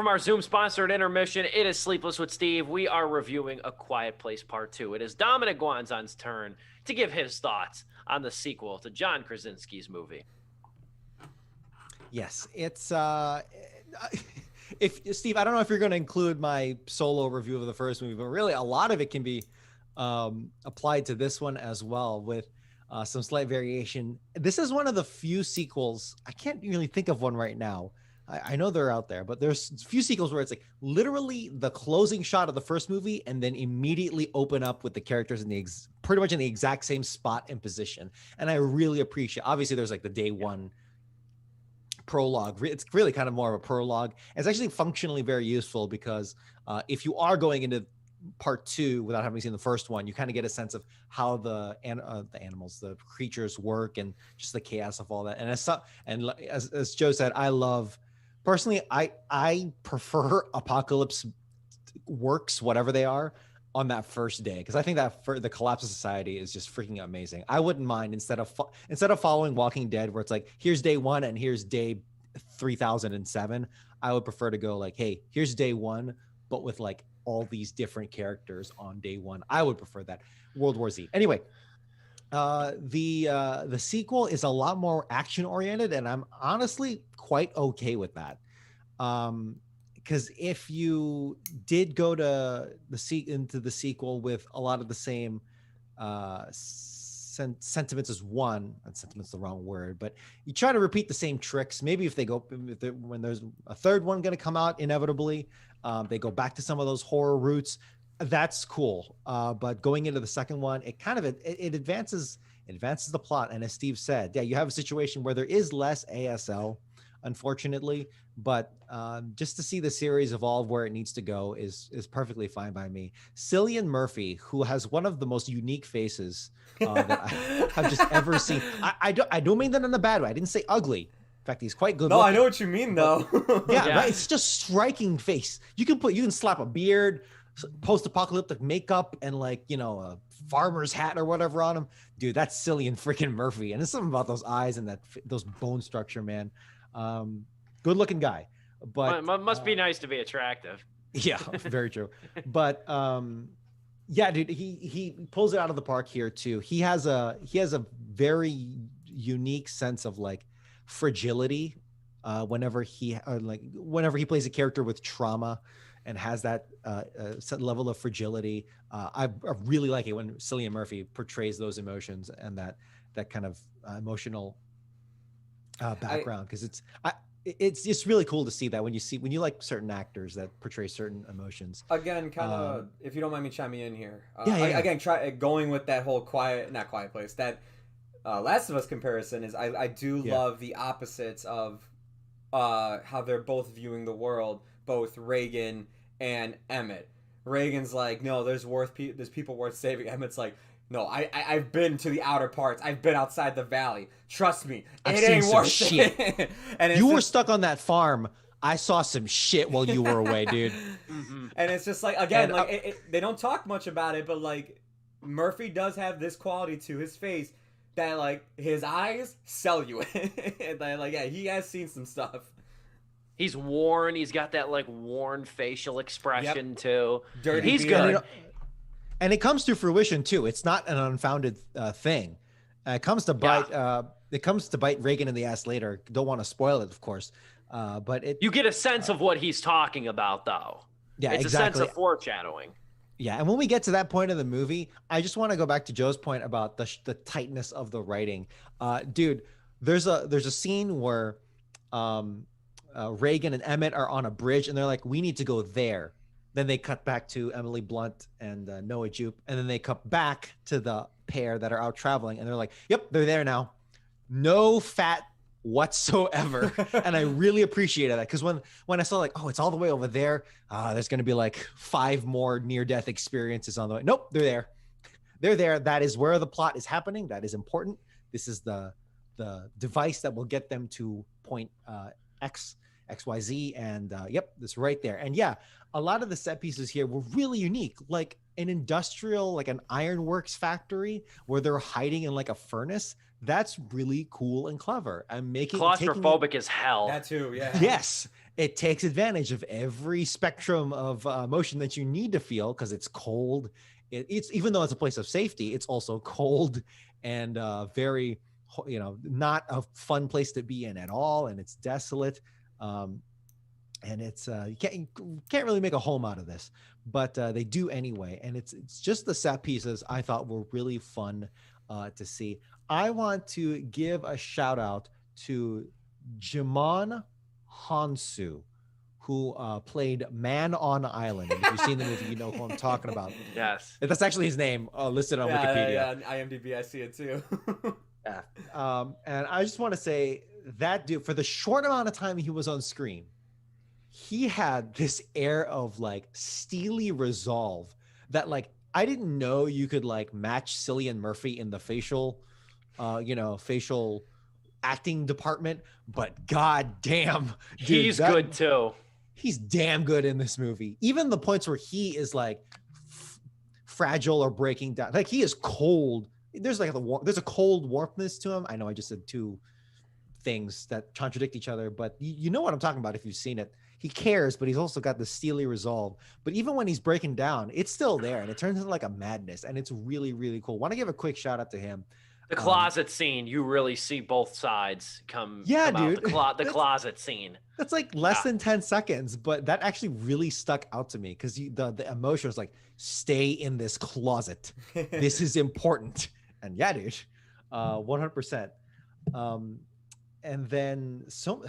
from our Zoom-sponsored intermission. It is Sleepless with Steve. We are reviewing A Quiet Place Part 2. It is Dominic Guanzon's turn to give his thoughts on the sequel to John Krasinski's movie. Yes, it's if Steve, I don't know if you're going to include my solo review of the first movie, but really a lot of it can be applied to this one as well, with some slight variation. This is one of the few sequels. I can't really think of one right now. I know they're out there, but there's a few sequels where it's like literally the closing shot of the first movie and then immediately open up with the characters in the pretty much in the exact same spot and position. And I really appreciate, obviously there's like the day one prologue. It's really kind of more of a prologue. It's actually functionally very useful because if you are going into part 2 without having seen the first one, you kind of get a sense of how the animals, the creatures work, and just the chaos of all that. And as Joe said, personally, I prefer Apocalypse works, whatever they are, on that first day, because I think that for the collapse of society is just freaking amazing. I wouldn't mind instead of following Walking Dead, where it's like here's day 1 and here's day 3007. I would prefer to go like, hey, here's day 1, but with like all these different characters on day 1. I would prefer that. World War Z. Anyway, the sequel is a lot more action oriented, and I'm honestly quite okay with that. Because if you did go to into the sequel with a lot of the same sentiments as one, and sentiment's the wrong word, but you try to repeat the same tricks. Maybe when there's a third one going to come out, inevitably, they go back to some of those horror roots. That's cool. But going into the second one, it kind of it advances the plot. And as Steve said, yeah, you have a situation where there is less ASL, unfortunately, but just to see the series evolve where it needs to go is perfectly fine by me. Cillian Murphy, who has one of the most unique faces that I have just ever seen. I don't mean that in a bad way. I didn't say ugly. In fact, he's quite good looking. I know what you mean, though. Yeah, right. It's just striking face. You can slap a beard, post-apocalyptic makeup, and like, a farmer's hat or whatever on him. Dude, that's Cillian freaking Murphy. And there's something about those eyes and those bone structure, man. Good looking guy, but must be nice to be attractive. Yeah, very true. But yeah, dude, he pulls it out of the park here too. He has a very unique sense of like fragility whenever he plays a character with trauma and has that set level of fragility. I really like it when Cillian Murphy portrays those emotions and that kind of emotional background, because it's just really cool to see that when you like certain actors that portray certain emotions. Again, kind of, if you don't mind me chiming in here. Yeah. Try going with that whole not quiet place. That Last of Us comparison is I do love the opposites of how they're both viewing the world, both Reagan and Emmett. Reagan's like, no, there's people worth saving. Emmett's like, no, I've been to the outer parts. I've been outside the valley. Trust me, I've it ain't worth shit. it. And you were stuck on that farm. I saw some shit while you were away, dude. Mm-hmm. And it's just like, again, they don't talk much about it, but like Murphy does have this quality to his face that like his eyes sell you. And like, yeah, he has seen some stuff. He's worn. He's got that like worn facial expression too. Dirty He's beard. good. And it comes to fruition too. It's not an unfounded thing. It comes to bite. It comes to bite Reagan in the ass later. Don't want to spoil it, of course. But you get a sense of what he's talking about, though. Yeah, it's exactly. a sense of foreshadowing. Yeah, and when we get to that point of the movie, I just want to go back to Joe's point about the tightness of the writing. Dude, there's a scene where Reagan and Emmett are on a bridge, and they're like, "We need to go there." Then they cut back to Emily Blunt and Noah Jupe, and then they cut back to the pair that are out traveling, and they're like, "Yep, they're there now. No fat whatsoever." And I really appreciated that, because when I saw like, oh, it's all the way over there, there's going to be like 5 more near-death experiences on the way. Nope, they're there. That is where the plot is happening. That is important. This is the device that will get them to point XYZ, and yep, this right there. And yeah, a lot of the set pieces here were really unique, like an industrial, like an ironworks factory where they're hiding in like a furnace. That's really cool and clever. I'm making claustrophobic as hell. That too, yeah. Yes, It takes advantage of every spectrum of emotion that you need to feel because it's cold. It's even though it's a place of safety, it's also cold and very, not a fun place to be in at all, and it's desolate. And it's you can't really make a home out of this, but they do anyway. And it's just the set pieces I thought were really fun to see. I want to give a shout out to Jimon Hansu, who played Man on Island. And if you've seen the movie, you know who I'm talking about. Yes. That's actually his name listed on Wikipedia. Yeah, IMDb, I see it too. Yeah. And I just want to say that dude, for the short amount of time he was on screen, he had this air of like steely resolve that like I didn't know you could like match Cillian Murphy in the facial acting department, but god damn, dude, he's good too. He's damn good in this movie. Even the points where he is like fragile or breaking down, like he is cold. There's like there's a cold warmthness to him. I know I just said two things that contradict each other, but you know what I'm talking about if you've seen it. He cares, but he's also got the steely resolve. But even when he's breaking down, it's still there, and it turns into like a madness, and it's really, really cool. Want to give a quick shout out to him. The closet scene, you really see both sides come. Yeah, come dude. Out. The closet scene. That's like less than 10 seconds, but that actually really stuck out to me because the emotion was like, stay in this closet. This is important. And yeah, dude, 100%. And then so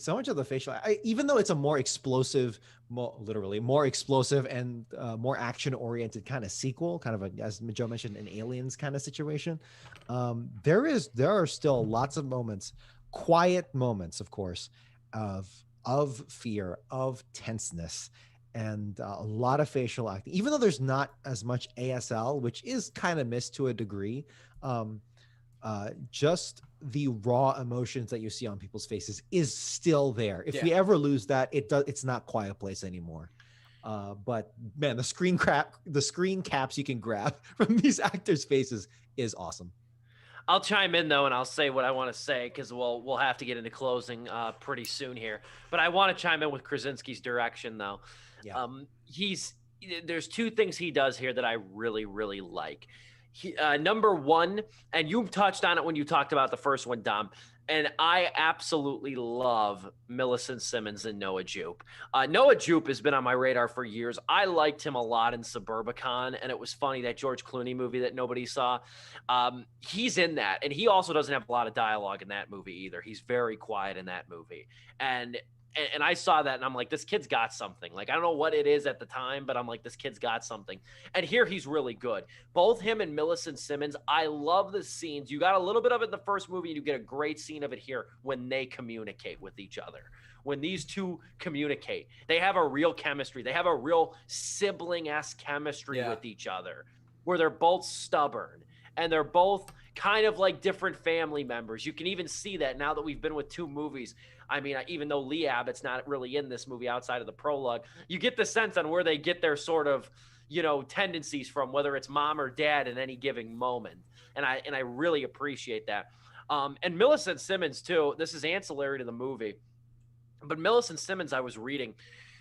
much of the facial, even though it's a more explosive, more explosive and more action oriented kind of sequel, kind of as Joe mentioned, an Aliens kind of situation. There are still lots of moments, quiet moments, of course, of fear, of tenseness, and a lot of facial acting, even though there's not as much ASL, which is kind of missed to a degree. Just the raw emotions that you see on people's faces is still there. If we ever lose that, it's not Quiet Place anymore. But man, the screen caps you can grab from these actors' faces is awesome. I'll chime in though, and I'll say what I want to say because we'll have to get into closing pretty soon here. But I want to chime in with Krasinski's direction though. Yeah. There's two things he does here that I really, really like. Number one, and you touched on it when you talked about the first one, Dom, and I absolutely love Millicent Simmons and Noah Jupe. Noah Jupe has been on my radar for years. I liked him a lot in Suburbicon, and it was funny, that George Clooney movie that nobody saw. He's in that, and he also doesn't have a lot of dialogue in that movie either. He's very quiet in that movie. And I saw that and I'm like, this kid's got something. Like, I don't know what it is at the time, but I'm like, this kid's got something. And here he's really good. Both him and Millicent Simmons, I love the scenes. You got a little bit of it in the first movie, and you get a great scene of it here when they communicate with each other. When these two communicate, they have a real chemistry. They have a real sibling-esque chemistry with each other, where they're both stubborn and they're both kind of like different family members. You can even see that now that we've been with two movies. I mean, even though Lee Abbott's not really in this movie outside of the prologue, you get the sense on where they get their sort of, tendencies from, whether it's mom or dad in any given moment. And I really appreciate that. And Millicent Simmons too, this is ancillary to the movie, but Millicent Simmons, I was reading,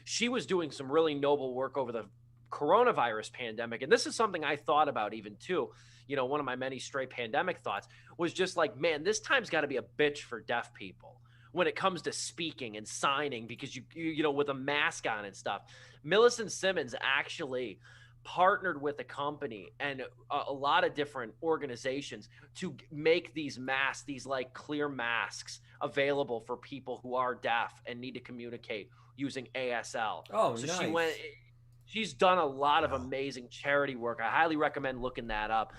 she was doing some really noble work over the coronavirus pandemic. And this is something I thought about even too. One of my many stray pandemic thoughts was just like, man, this time's got to be a bitch for deaf people when it comes to speaking and signing, because you with a mask on and stuff. Millicent Simmons actually partnered with a company and a lot of different organizations to make these masks, these like clear masks, available for people who are deaf and need to communicate using ASL. Oh, so nice. She's done a lot of amazing charity work. I highly recommend looking that up.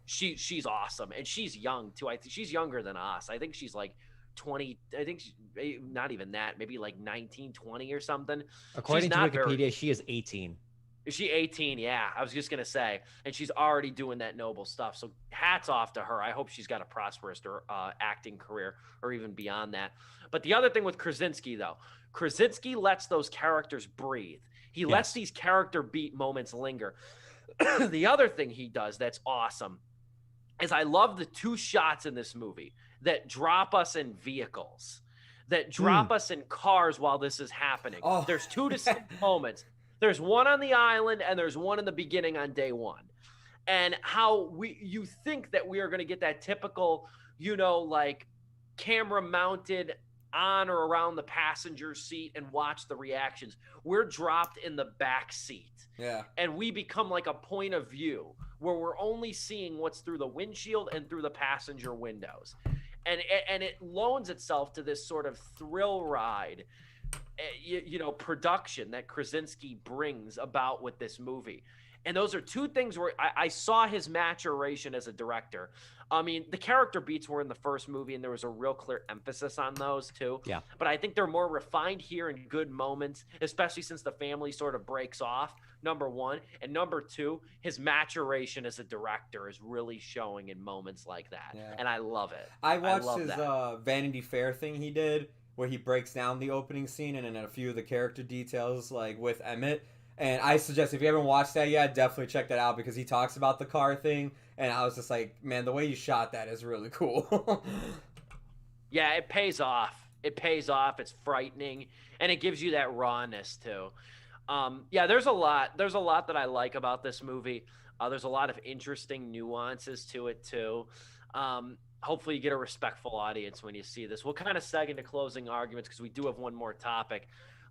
She's awesome, and she's young too. I think she's younger than us. I think she's like 20. I think she's not even that. Maybe like 19, 20 or something. According to Wikipedia, she is 18. Is she 18? Yeah, I was just gonna say, and she's already doing that noble stuff. So hats off to her. I hope she's got a prosperous acting career or even beyond that. But the other thing with Krasinski, though, Krasinski lets those characters breathe. He lets these character beat moments linger. The other thing he does that's awesome is I love the two shots in this movie that drop us in vehicles. that drop us in cars while this is happening. Oh. There's two distinct moments. There's one on the island and there's one in the beginning on day one. And how you think that we are going to get that typical, like camera mounted on or around the passenger seat and watch the reactions. We're dropped in the back seat. Yeah. And we become like a point of view where we're only seeing what's through the windshield and through the passenger windows. And it loans itself to this sort of thrill ride, production that Krasinski brings about with this movie. And those are two things where I saw his maturation as a director. I mean, the character beats were in the first movie, and there was a real clear emphasis on those too. Yeah. But I think they're more refined here in good moments, especially since the family sort of breaks off, number one. And number two, his maturation as a director is really showing in moments like that. Yeah. And I love it. I watched his Vanity Fair thing he did, where he breaks down the opening scene and then a few of the character details, like with Emmett. And I suggest if you haven't watched that yet, definitely check that out because he talks about the car thing. And I was just like, man, the way you shot that is really cool. Yeah, it pays off. It pays off. It's frightening. And it gives you that rawness too. Yeah, there's a lot that I like about this movie. There's a lot of interesting nuances to it too. Hopefully you get a respectful audience when you see this. We'll kind of seg into closing arguments because we do have one more topic.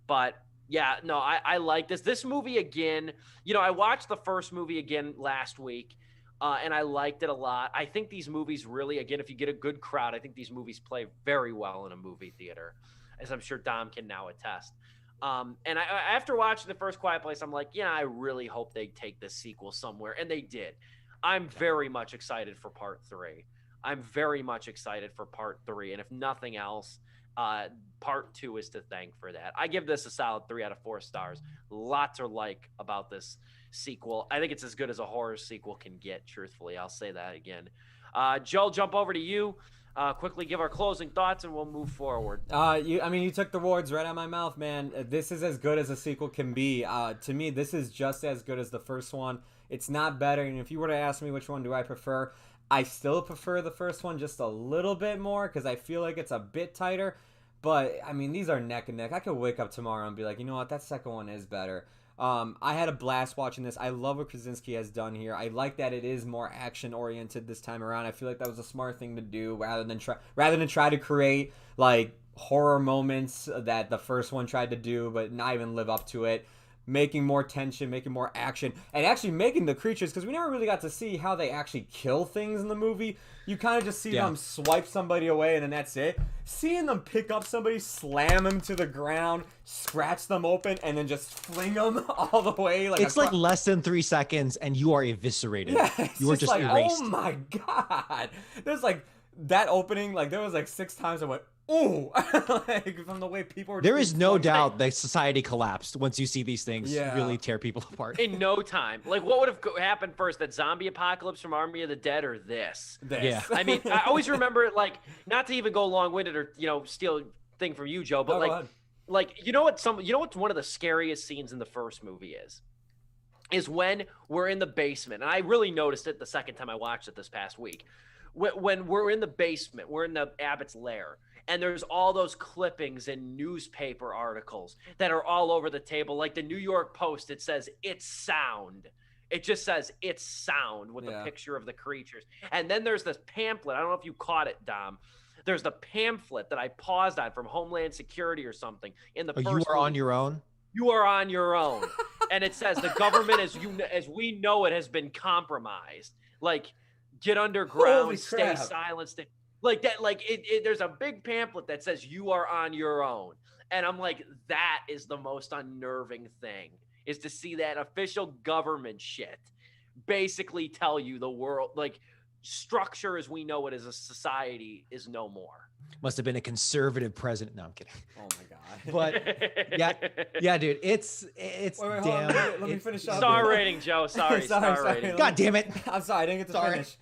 But yeah, no, I like this. This movie again, I watched the first movie again last week, and I liked it a lot. I think these movies really, again, if you get a good crowd, I think these movies play very well in a movie theater, as I'm sure Dom can now attest. And after watching the first Quiet Place, I'm like, yeah, I really hope they take this sequel somewhere, and they did. I'm very much excited for part 3. I'm very much excited for part 3, and if nothing else, part 2 is to thank for that. I give this a solid 3 out of 4 stars. Lots to like about this sequel. I think it's as good as a horror sequel can get, truthfully. I'll say that again. Joe, jump over to you. Quickly give our closing thoughts and we'll move forward. You took the words right out of my mouth, man. This is as good as a sequel can be. To me, this is just as good as the first one. It's not better. And if you were to ask me which one do I prefer, I still prefer the first one just a little bit more because I feel like it's a bit tighter. But, I mean, these are neck and neck. I could wake up tomorrow and be like, you know what, that second one is better. I had a blast watching this. I love what Krasinski has done here. I like that it is more action-oriented this time around. I feel like that was a smart thing to do rather than try to create, like, horror moments that the first one tried to do but not even live up to it. Making more tension, making more action, and actually making the creatures, because we never really got to see how they actually kill things in the movie. You kind of just see them swipe somebody away, and then that's it. Seeing them pick up somebody, slam them to the ground, scratch them open, and then just fling them all the way. It's like less than 3 seconds, and you are eviscerated. Yeah, you are just like, erased. Oh my god! There's like that opening. Like there was like 6 times I went, ooh, like from the way people were. There is no doubt that society collapsed once you see these things really tear people apart. In no time. Like, what would have happened first? That zombie apocalypse from Army of the Dead or this? Yeah. I mean, I always remember it, like, not to even go long-winded or, steal a thing from you, Joe, but you know what one of the scariest scenes in the first movie is when we're in the basement. And I really noticed it the second time I watched it this past week. When we're in the basement, we're in the Abbott's lair. And there's all those clippings and newspaper articles that are all over the table. Like the New York Post, it says, "It's sound." It just says, "It's sound" with a picture of the creatures. And then there's this pamphlet. I don't know if you caught it, Dom. There's the pamphlet that I paused on from Homeland Security or something in the first You are movie. on your own? You are on your own. And it says the government, as we know it, has been compromised. Like, get underground, stay silent, stay... Like that, there's a big pamphlet that says you are on your own. And I'm like, that is the most unnerving thing, is to see that official government shit basically tell you the world, like, structure as we know it as a society is no more. Must have been a conservative president. No, I'm kidding. Oh my God. But yeah, dude, it's wait, damn. Let me finish up. Star rating, Joe. Sorry. Rating. God damn it. I'm sorry, I didn't get to finish.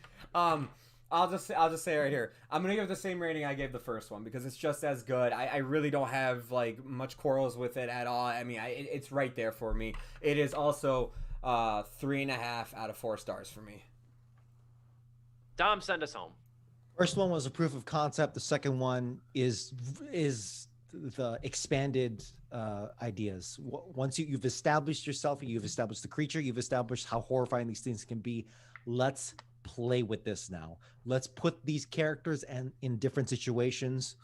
I'll just say right here, I'm gonna give it the same rating I gave the first one because it's just as good. I really don't have like much quarrels with it at all. I mean, it's right there for me. It is also 3.5 out of 4 stars for me. Dom, send us home. First one was a proof of concept. The second one is the expanded ideas. Once you've established yourself, you've established the creature, you've established how horrifying these things can be. Let's play with this now. Let's put these characters in different situations,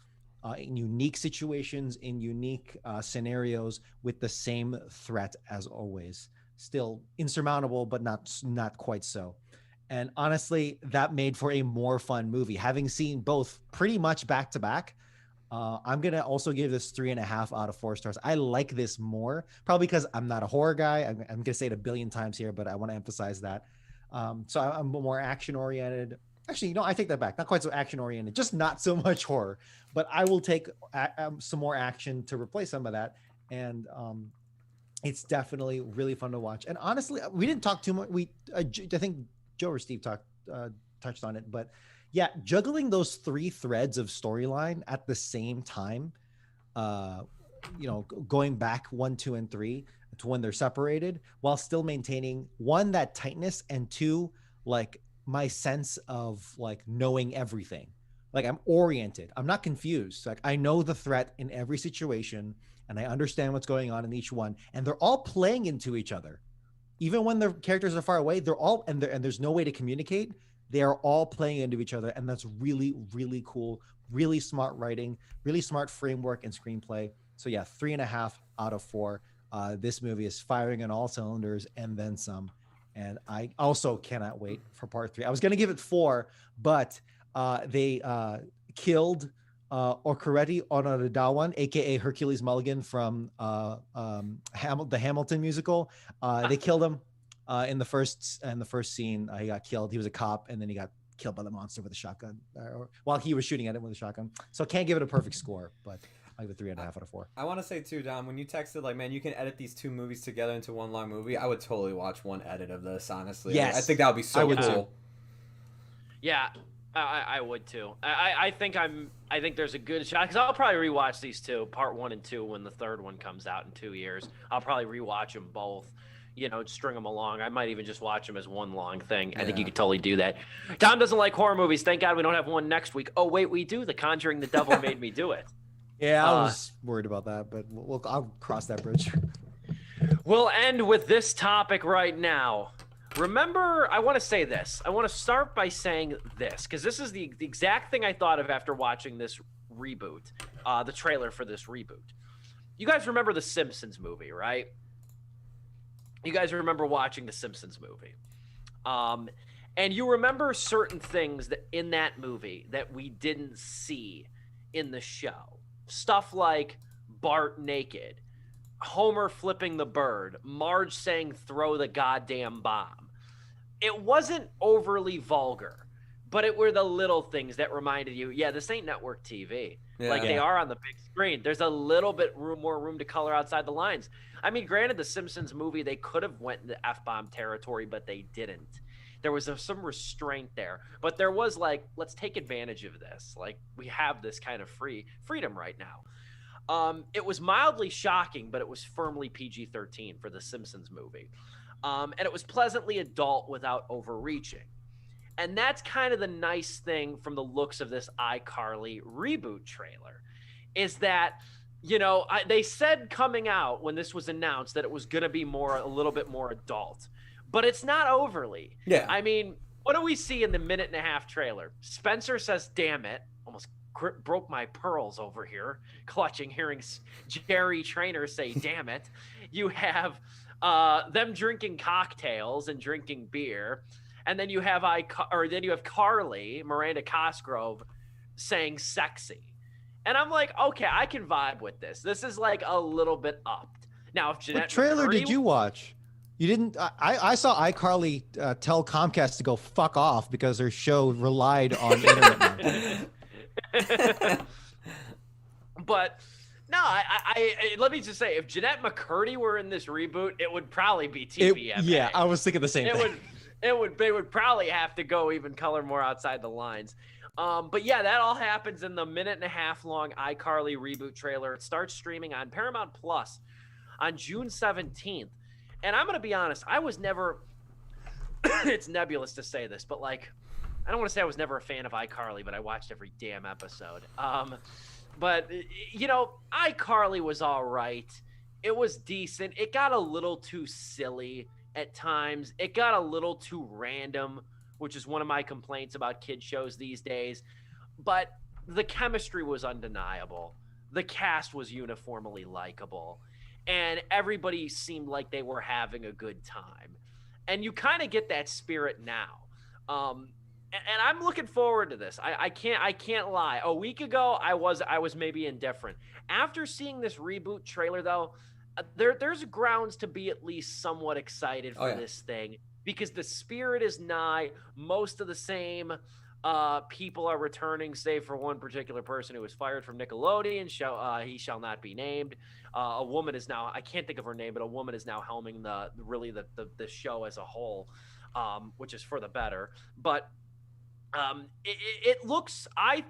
in unique situations, in unique scenarios, with the same threat as always. Still insurmountable, but not quite so. And honestly, that made for a more fun movie. Having seen both pretty much back to back, I'm gonna also give this 3.5 out of 4 stars. I like this more, probably because I'm not a horror guy. I'm gonna say it a billion times here, but I want to emphasize that. So I'm more action oriented. Actually, I take that back. Not quite so action oriented, just not so much horror. But I will take some more action to replace some of that. And it's definitely really fun to watch. And honestly, we didn't talk too much. I think Joe or Steve touched on it, but yeah, juggling those 3 threads of storyline at the same time, going back 1, 2, and 3 to when they're separated, while still maintaining 1, that tightness, and 2, like my sense of like knowing everything. Like I'm oriented. I'm not confused. Like I know the threat in every situation, and I understand what's going on in each one, and they're all playing into each other. Even when their characters are far away, they're all and there's no way to communicate. They are all playing into each other, and that's really, really cool. Really smart writing, really smart framework and screenplay. So yeah, 3.5 out of 4. This movie is firing on all cylinders and then some. And I also cannot wait for part 3. I was gonna give it 4, but they killed Okoretti Onodadawan, aka Hercules Mulligan from the Hamilton musical. They killed him in the first scene. He got killed. He was a cop, and then he got killed by the monster with a shotgun, while he was shooting at him with a shotgun. So can't give it a perfect score, but I give it 3.5 out of 4. I want to say too, Dom, when you texted like, man, you can edit these 2 movies together into one long movie, I would totally watch one edit of this. Honestly, yes, I think that would be so cool. Yeah. I would too. I think there's a good shot, because I'll probably rewatch these 2, part 1 and 2, when the third one comes out in 2 years. I'll probably rewatch them both, string them along. I might even just watch them as one long thing. I think you could totally do that. Dom doesn't like horror movies. Thank God we don't have one next week. Oh wait, we do. The Conjuring, The Devil Made Me Do It. Yeah, I was worried about that, but I'll cross that bridge. We'll end with this topic right now. Remember, I want to say this. I want to start by saying this, because this is the exact thing I thought of after watching this reboot, the trailer for this reboot. You guys remember the Simpsons movie, right? You guys remember watching the Simpsons movie. And you remember certain things that in that movie that we didn't see in the show. Stuff like Bart naked, Homer flipping the bird, Marge saying throw the goddamn bomb. It wasn't overly vulgar, but it were the little things that reminded you, yeah, this ain't network TV. Yeah. They are on the big screen. There's a little bit more room to color outside the lines. I mean, granted, the Simpsons movie, they could have went into F-bomb territory, but they didn't. There was some restraint there. But there was like, let's take advantage of this. Like, we have this kind of freedom right now. It was mildly shocking, but it was firmly PG-13 for the Simpsons movie. And it was pleasantly adult without overreaching. And that's kind of the nice thing from the looks of this iCarly reboot trailer, is that, they said coming out when this was announced that it was going to be a little bit more adult, but it's not overly. Yeah. I mean, what do we see in the 1.5-minute trailer? Spencer says, damn it, almost broke my pearls over here, clutching, hearing Jerry Trainer say, damn it. You have them drinking cocktails and drinking beer. And then you have Carly, Miranda Cosgrove, saying sexy. And I'm like, okay, I can vibe with this. This is like a little bit upped. Now, if Jeanette what trailer McCurdy, did you watch? You didn't. I saw iCarly tell Comcast to go fuck off because their show relied on internet. But no, I let me just say, if Jeanette McCurdy were in this reboot, it would probably be TVMA. Yeah, I was thinking the same thing. They would probably have to go even color more outside the lines. But yeah, that all happens in the 1.5-minute long iCarly reboot trailer. It starts streaming on Paramount Plus on June 17th. And I'm going to be honest, I was never, it's nebulous to say this, but like, I don't want to say I was never a fan of iCarly, but I watched every damn episode. But iCarly was all right. It was decent. It got a little too silly at times. It got a little too random, which is one of my complaints about kid shows these days. But the chemistry was undeniable. The cast was uniformly likable. And everybody seemed like they were having a good time. And you kind of get that spirit now. And I'm looking forward to this. I can't lie. A week ago, I was maybe indifferent. After seeing this reboot trailer, though, there's grounds to be at least somewhat excited for this thing, because the spirit is nigh. Most of the same people are returning, save for one particular person who was fired from Nickelodeon. He shall not be named. A woman is now, I can't think of her name, but a woman is now helming the show as a whole, which is for the better. But it looks, I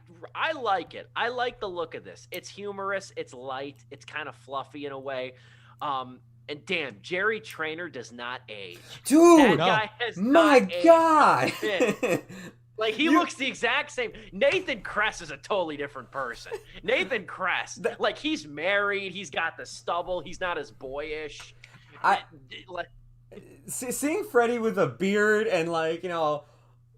like it. I like the look of this. It's humorous. It's light. It's kind of fluffy in a way. And damn, Jerry Trainer does not age. Dude, that guy has my not God. aged. Like, he looks the exact same. Nathan Kress is a totally different person. Nathan Kress, like, he's married. He's got the stubble. He's not as boyish. Seeing Freddie with a beard and, like,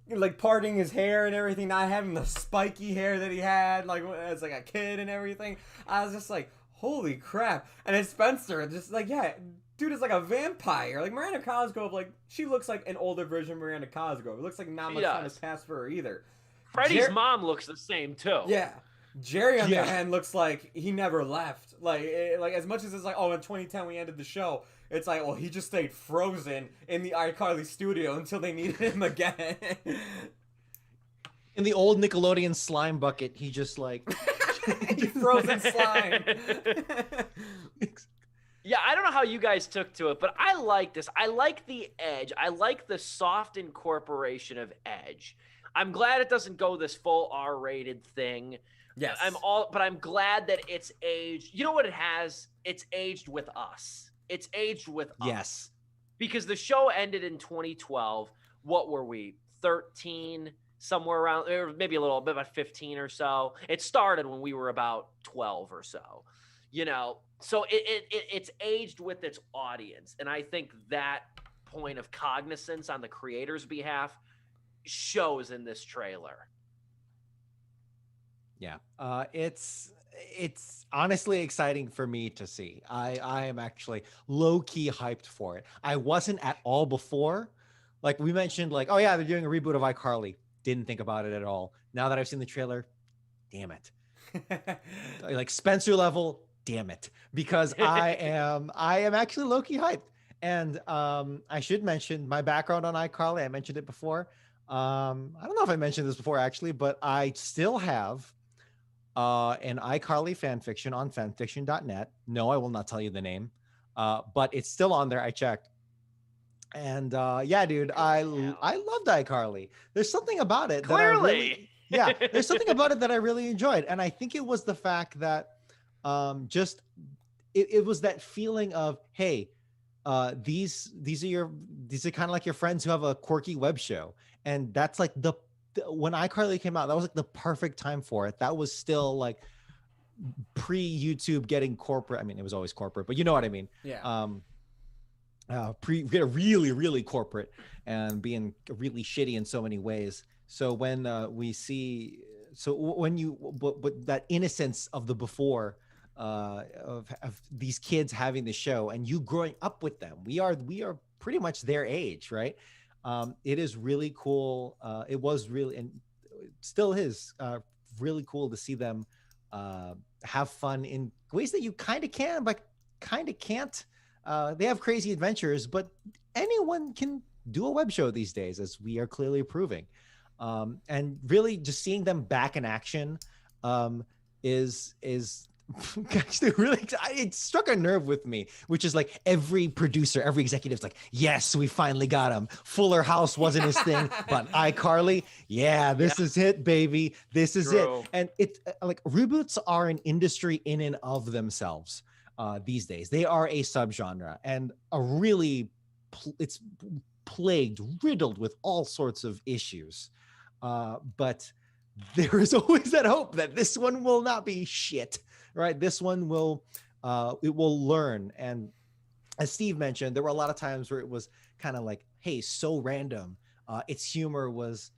like parting his hair and everything, not having the spiky hair that he had, like, as like a kid and everything, I was just like, holy crap. And then Spencer, just like, yeah, dude is like a vampire. Like, Miranda Cosgrove, like, she looks like an older version of Miranda Cosgrove. It looks like not much time has passed for her either. Freddie's mom looks the same too. Yeah. Jerry, on the other hand, looks like he never left. Like as much as it's like, oh, in 2010 we ended the show, it's like, well, he just stayed frozen in the iCarly studio until they needed him again. In the old Nickelodeon slime bucket, he just like... frozen slime. Yeah, I don't know how you guys took to it, but I like this. I like the edge. I like the soft incorporation of edge. I'm glad it doesn't go this full R-rated thing. Yes. But I'm glad that it's aged. You know what it has? It's aged with us. It's aged with us. Yes. Because the show ended in 2012. What were we? 13, somewhere around, or maybe a little bit, about 15 or so. It started when we were about 12 or so. So it's aged with its audience. And I think that point of cognizance on the creator's behalf shows in this trailer. Yeah. It's honestly exciting for me to see. I am actually low-key hyped for it. I wasn't at all before. Like, we mentioned, like, oh yeah, they're doing a reboot of iCarly. Didn't think about it at all. Now that I've seen the trailer, damn it. Like, Spencer level, damn it. Because I am actually low-key hyped. And I should mention my background on iCarly. I mentioned it before. I don't know if I mentioned this before, actually, but I still have an iCarly fanfiction on fanfiction.net. No, I will not tell you the name, but it's still on there. I checked. And yeah, dude, I loved iCarly. There's something about it. Clearly. There's something about it that I really enjoyed. And I think it was the fact that it was that feeling of, hey, these are kind of like your friends who have a quirky web show. And that's like when iCarly came out, that was like the perfect time for it. That was still like pre-YouTube getting corporate. I mean, it was always corporate, but you know what I mean? Yeah. Really, really corporate and being really shitty in so many ways. So when but that innocence of the before, of these kids having the show and you growing up with them, we are pretty much their age, right? It is really cool. It was really, and still is, really cool to see them have fun in ways that you kind of can, but kind of can't. They have crazy adventures, but anyone can do a web show these days, as we are clearly proving. And really just seeing them back in action is actually really, it struck a nerve with me, which is like every producer, every executive's like, yes, we finally got him. Fuller House wasn't his thing, but iCarly, yeah, this is it, baby. This is it. And it's like, reboots are an industry in and of themselves these days. They are a subgenre and it's plagued, riddled with all sorts of issues. But there is always that hope that this one will not be shit, right? This one will, it will learn. And as Steve mentioned, there were a lot of times where it was kind of like, hey, so random. Its humor was,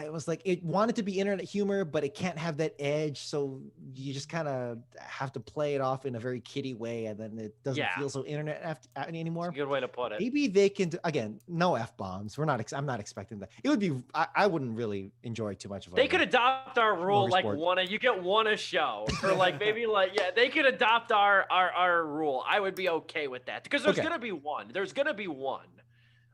it was like it wanted to be internet humor, but it can't have that edge. So you just kind of have to play it off in a very kiddie way, and then it doesn't feel so internet anymore. That's a good way to put it. Maybe they can again, no F bombs. I'm not expecting that. It would be. I wouldn't really enjoy too much of it. They could adopt our rule, like you get one a show, or like maybe like they could adopt our rule. I would be okay with that because there's gonna be one. There's gonna be one.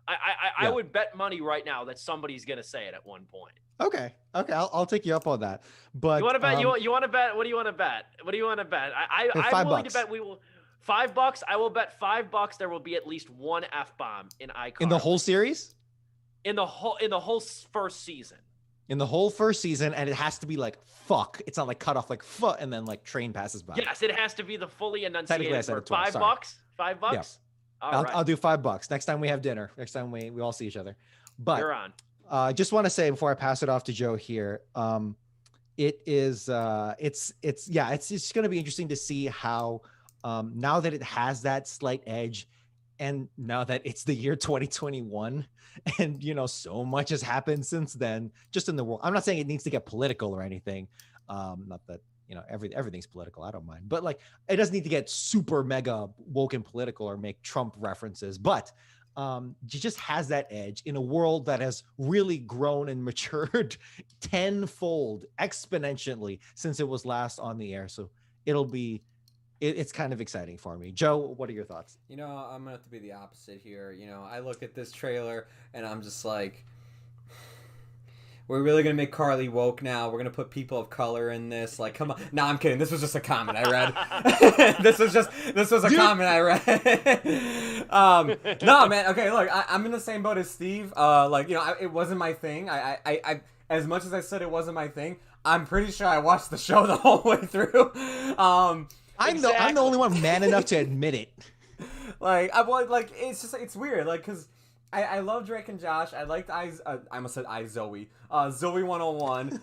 I would bet money right now that somebody's gonna say it at one point. Okay, I'll take you up on that. But you want to bet? You want to bet? What do you want to bet? What do you want to bet? I'm willing to bet we will. $5. I will bet $5 there will be at least one F-bomb in iCarly. In the whole series? In the whole first season. In the whole first season, and it has to be like fuck. It's not like cut off like fuck and then like train passes by. Yes, it has to be the fully enunciated word. $5? $5? Yeah. I'll do $5 next time we have dinner. Next time we all see each other. But you're on. Just want to say before I pass it off to Joe here, it is it's just going to be interesting to see how now that it has that slight edge, and now that it's the year 2021, and so much has happened since then, just in the world. I'm not saying it needs to get political or anything. Not that everything's political. I don't mind, but like it doesn't need to get super mega woke and political or make Trump references. But it just has that edge in a world that has really grown and matured tenfold exponentially since it was last on the air. So it's kind of exciting for me. Joe, what are your thoughts? I'm gonna have to be the opposite here. I look at this trailer and I'm just like, we're really gonna make Carly woke now. We're gonna put people of color in this. Like, come on. No, I'm kidding. This was just a comment I read. This was a comment I read. No, man. Okay, look, I'm in the same boat as Steve. It wasn't my thing. I as much as I said it wasn't my thing, I'm pretty sure I watched the show the whole way through. I'm the only one man enough to admit it. It's weird. Like, cause I love Drake and Josh. I liked I almost said Zoe. Zoe 101.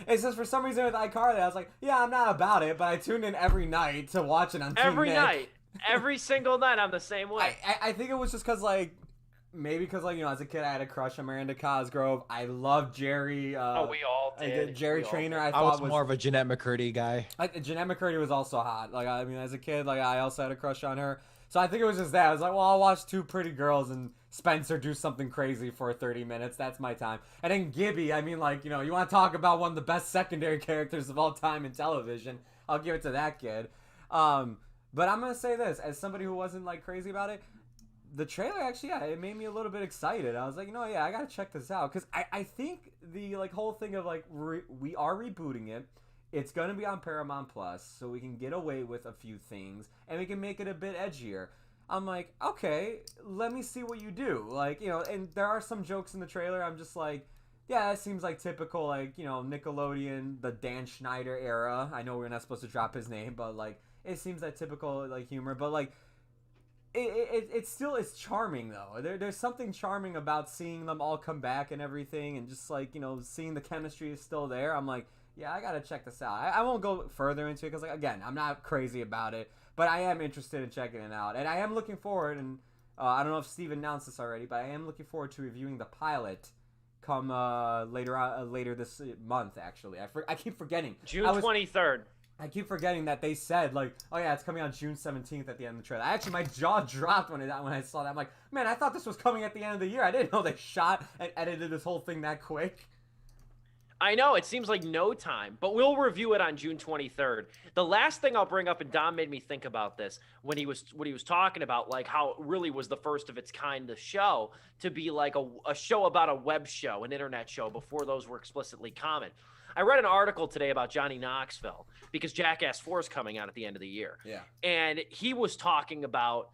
It's just for some reason with iCarly, I was like, yeah, I'm not about it, but I tuned in every night to watch it on every night. Every single night, I'm the same way. I think it was just because, maybe because, as a kid, I had a crush on Miranda Cosgrove. I loved Jerry. We all did. Jerry Trainer, I thought was more of a Jeanette McCurdy guy. Jeanette McCurdy was also hot. As a kid, I also had a crush on her. So I think it was just that. I was like, well, I'll watch two pretty girls and Spencer do something crazy for 30 minutes. That's my time. And then Gibby, you want to talk about one of the best secondary characters of all time in television. I'll give it to that kid. But I'm going to say this, as somebody who wasn't crazy about it, the trailer actually, it made me a little bit excited. I was like, I got to check this out. Because I think the whole thing of we are rebooting it. It's going to be on Paramount Plus, so we can get away with a few things, and we can make it a bit edgier. I'm like, okay, let me see what you do. And there are some jokes in the trailer. I'm just like, yeah, that seems like typical, Nickelodeon, the Dan Schneider era. I know we're not supposed to drop his name, but, it seems like typical, humor. But, it still is charming, though. There's something charming about seeing them all come back and everything, and just, seeing the chemistry is still there. I'm like, yeah, I gotta check this out. I won't go further into it because, again, I'm not crazy about it, but I am interested in checking it out, and I am looking forward. And I don't know if Steve announced this already, but I am looking forward to reviewing the pilot come later this month. Actually, I keep forgetting. June 23rd. I keep forgetting that they said oh yeah, it's coming on June 17th at the end of the trailer. Actually, my jaw dropped when I saw that. I'm like, man, I thought this was coming at the end of the year. I didn't know they shot and edited this whole thing that quick. I know, it seems like no time, but we'll review it on June 23rd. The last thing I'll bring up, and Dom made me think about this when he was talking about how it really was the first of its kind, the show, to be a show about a web show, an internet show, before those were explicitly common. I read an article today about Johnny Knoxville because Jackass 4 is coming out at the end of the year. Yeah. And he was talking about,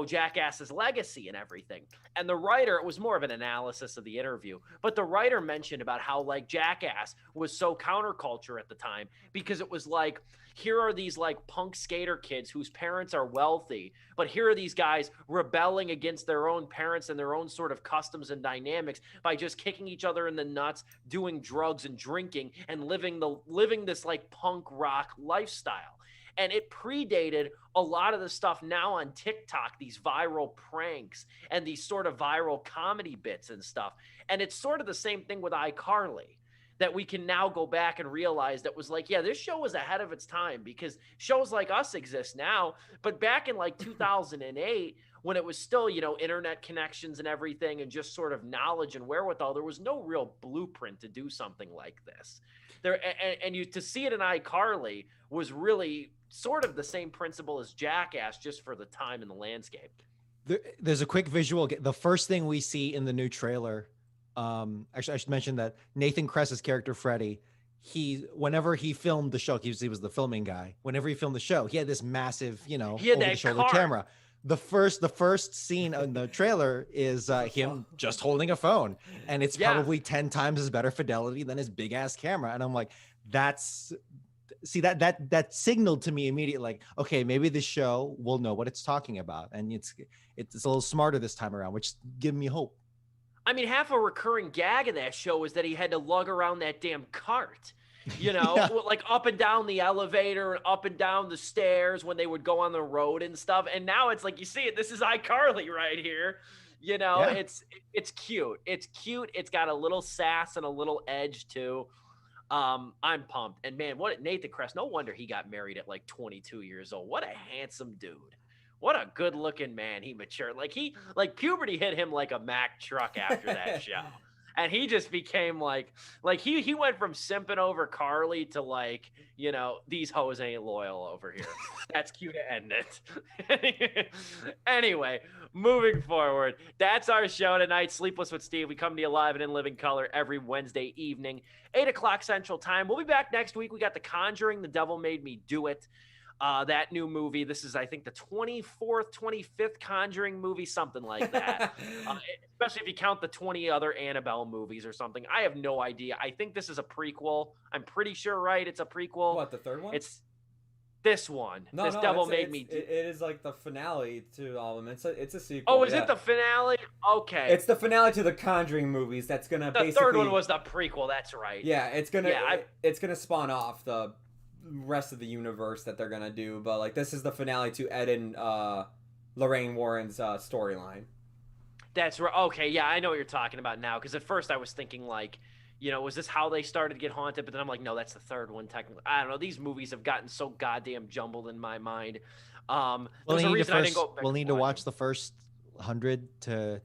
Jackass's legacy and everything. And the writer, it was more of an analysis of the interview, but the writer mentioned about how like Jackass was so counterculture at the time because it was like, here are these like punk skater kids whose parents are wealthy, but here are these guys rebelling against their own parents and their own sort of customs and dynamics by just kicking each other in the nuts, doing drugs and drinking and living this like punk rock lifestyle. And it predated a lot of the stuff now on TikTok, these viral pranks and these sort of viral comedy bits and stuff. And it's sort of the same thing with iCarly, that we can now go back and realize that was like, yeah, this show was ahead of its time because shows like us exist now. But back in like 2008, when it was still, internet connections and everything and just sort of knowledge and wherewithal, there was no real blueprint to do something like this. To see it in iCarly was really sort of the same principle as Jackass, just for the time in the landscape. There's a quick visual. The first thing we see in the new trailer, actually, I should mention that Nathan Kress's character, Freddy, whenever he filmed the show, he was the filming guy. Whenever he filmed the show, he had this massive, he had over-the-shoulder camera. The first scene in the trailer is him just holding a phone, and it's probably 10 times as better fidelity than his big ass camera. And I'm like, that signaled to me immediately, like, okay, maybe this show will know what it's talking about, and it's a little smarter this time around, which give me hope. I mean, half a recurring gag of that show was that he had to lug around that damn cart, like up and down the elevator and up and down the stairs when they would go on the road and stuff. And now it's like, you see it, this is iCarly right here. It's cute. It's cute. It's got a little sass and a little edge too. I'm pumped. And man, Nathan Kress, no wonder he got married at like 22 years old. What a handsome dude. What a good looking man. He matured. Like puberty hit him like a Mack truck after that show. And he just became like he went from simping over Carly to like, these hoes ain't loyal over here. That's cute to end it. Anyway, moving forward, that's our show tonight. Sleepless with Steve. We come to you live and in living color every Wednesday evening, 8:00 Central Time. We'll be back next week. We got The Conjuring, The Devil Made Me Do It. That new movie. This is, I think, the 24th, 25th Conjuring movie, something like that. Especially if you count the 20 other Annabelle movies or something. I have no idea. I think this is a prequel. I'm pretty sure, right? It's a prequel. What, the third one? It's this one. No, Devil Made Me. It is like the finale to all of them. It's a sequel. Oh, is it the finale? Okay. It's the finale to the Conjuring movies. That's gonna the third one was the prequel. That's right. Yeah, it's gonna spawn off the rest of the universe that they're gonna do, but like this is the finale to Ed and Lorraine Warren's storyline. That's right. Okay, yeah, I know what you're talking about now. Because at first I was thinking like, was this how they started to get haunted? But then I'm like, no, that's the third one. Technically, I don't know. These movies have gotten so goddamn jumbled in my mind. There's a reason I didn't go back. We'll need to watch the first 100 to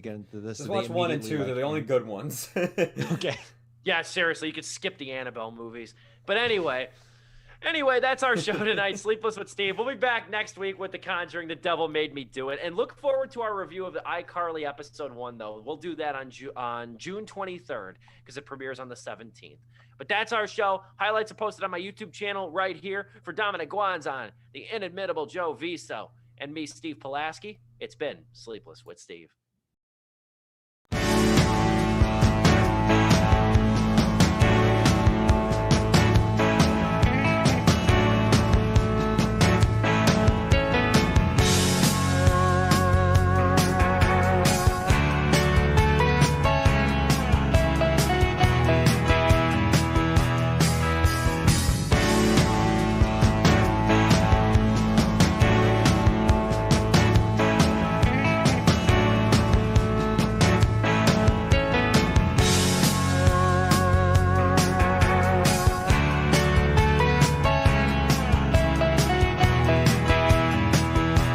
get into this. Just watch 1 and 2. They're the only good ones. Okay. Yeah, seriously, you could skip the Annabelle movies. But anyway, that's our show tonight, Sleepless with Steve. We'll be back next week with The Conjuring, The Devil Made Me Do It. And look forward to our review of the iCarly episode 1, though. We'll do that on June 23rd because it premieres on the 17th. But that's our show. Highlights are posted on my YouTube channel right here. For Dominic Guanzon, the inimitable Joe Viso, and me, Steve Pulaski, it's been Sleepless with Steve.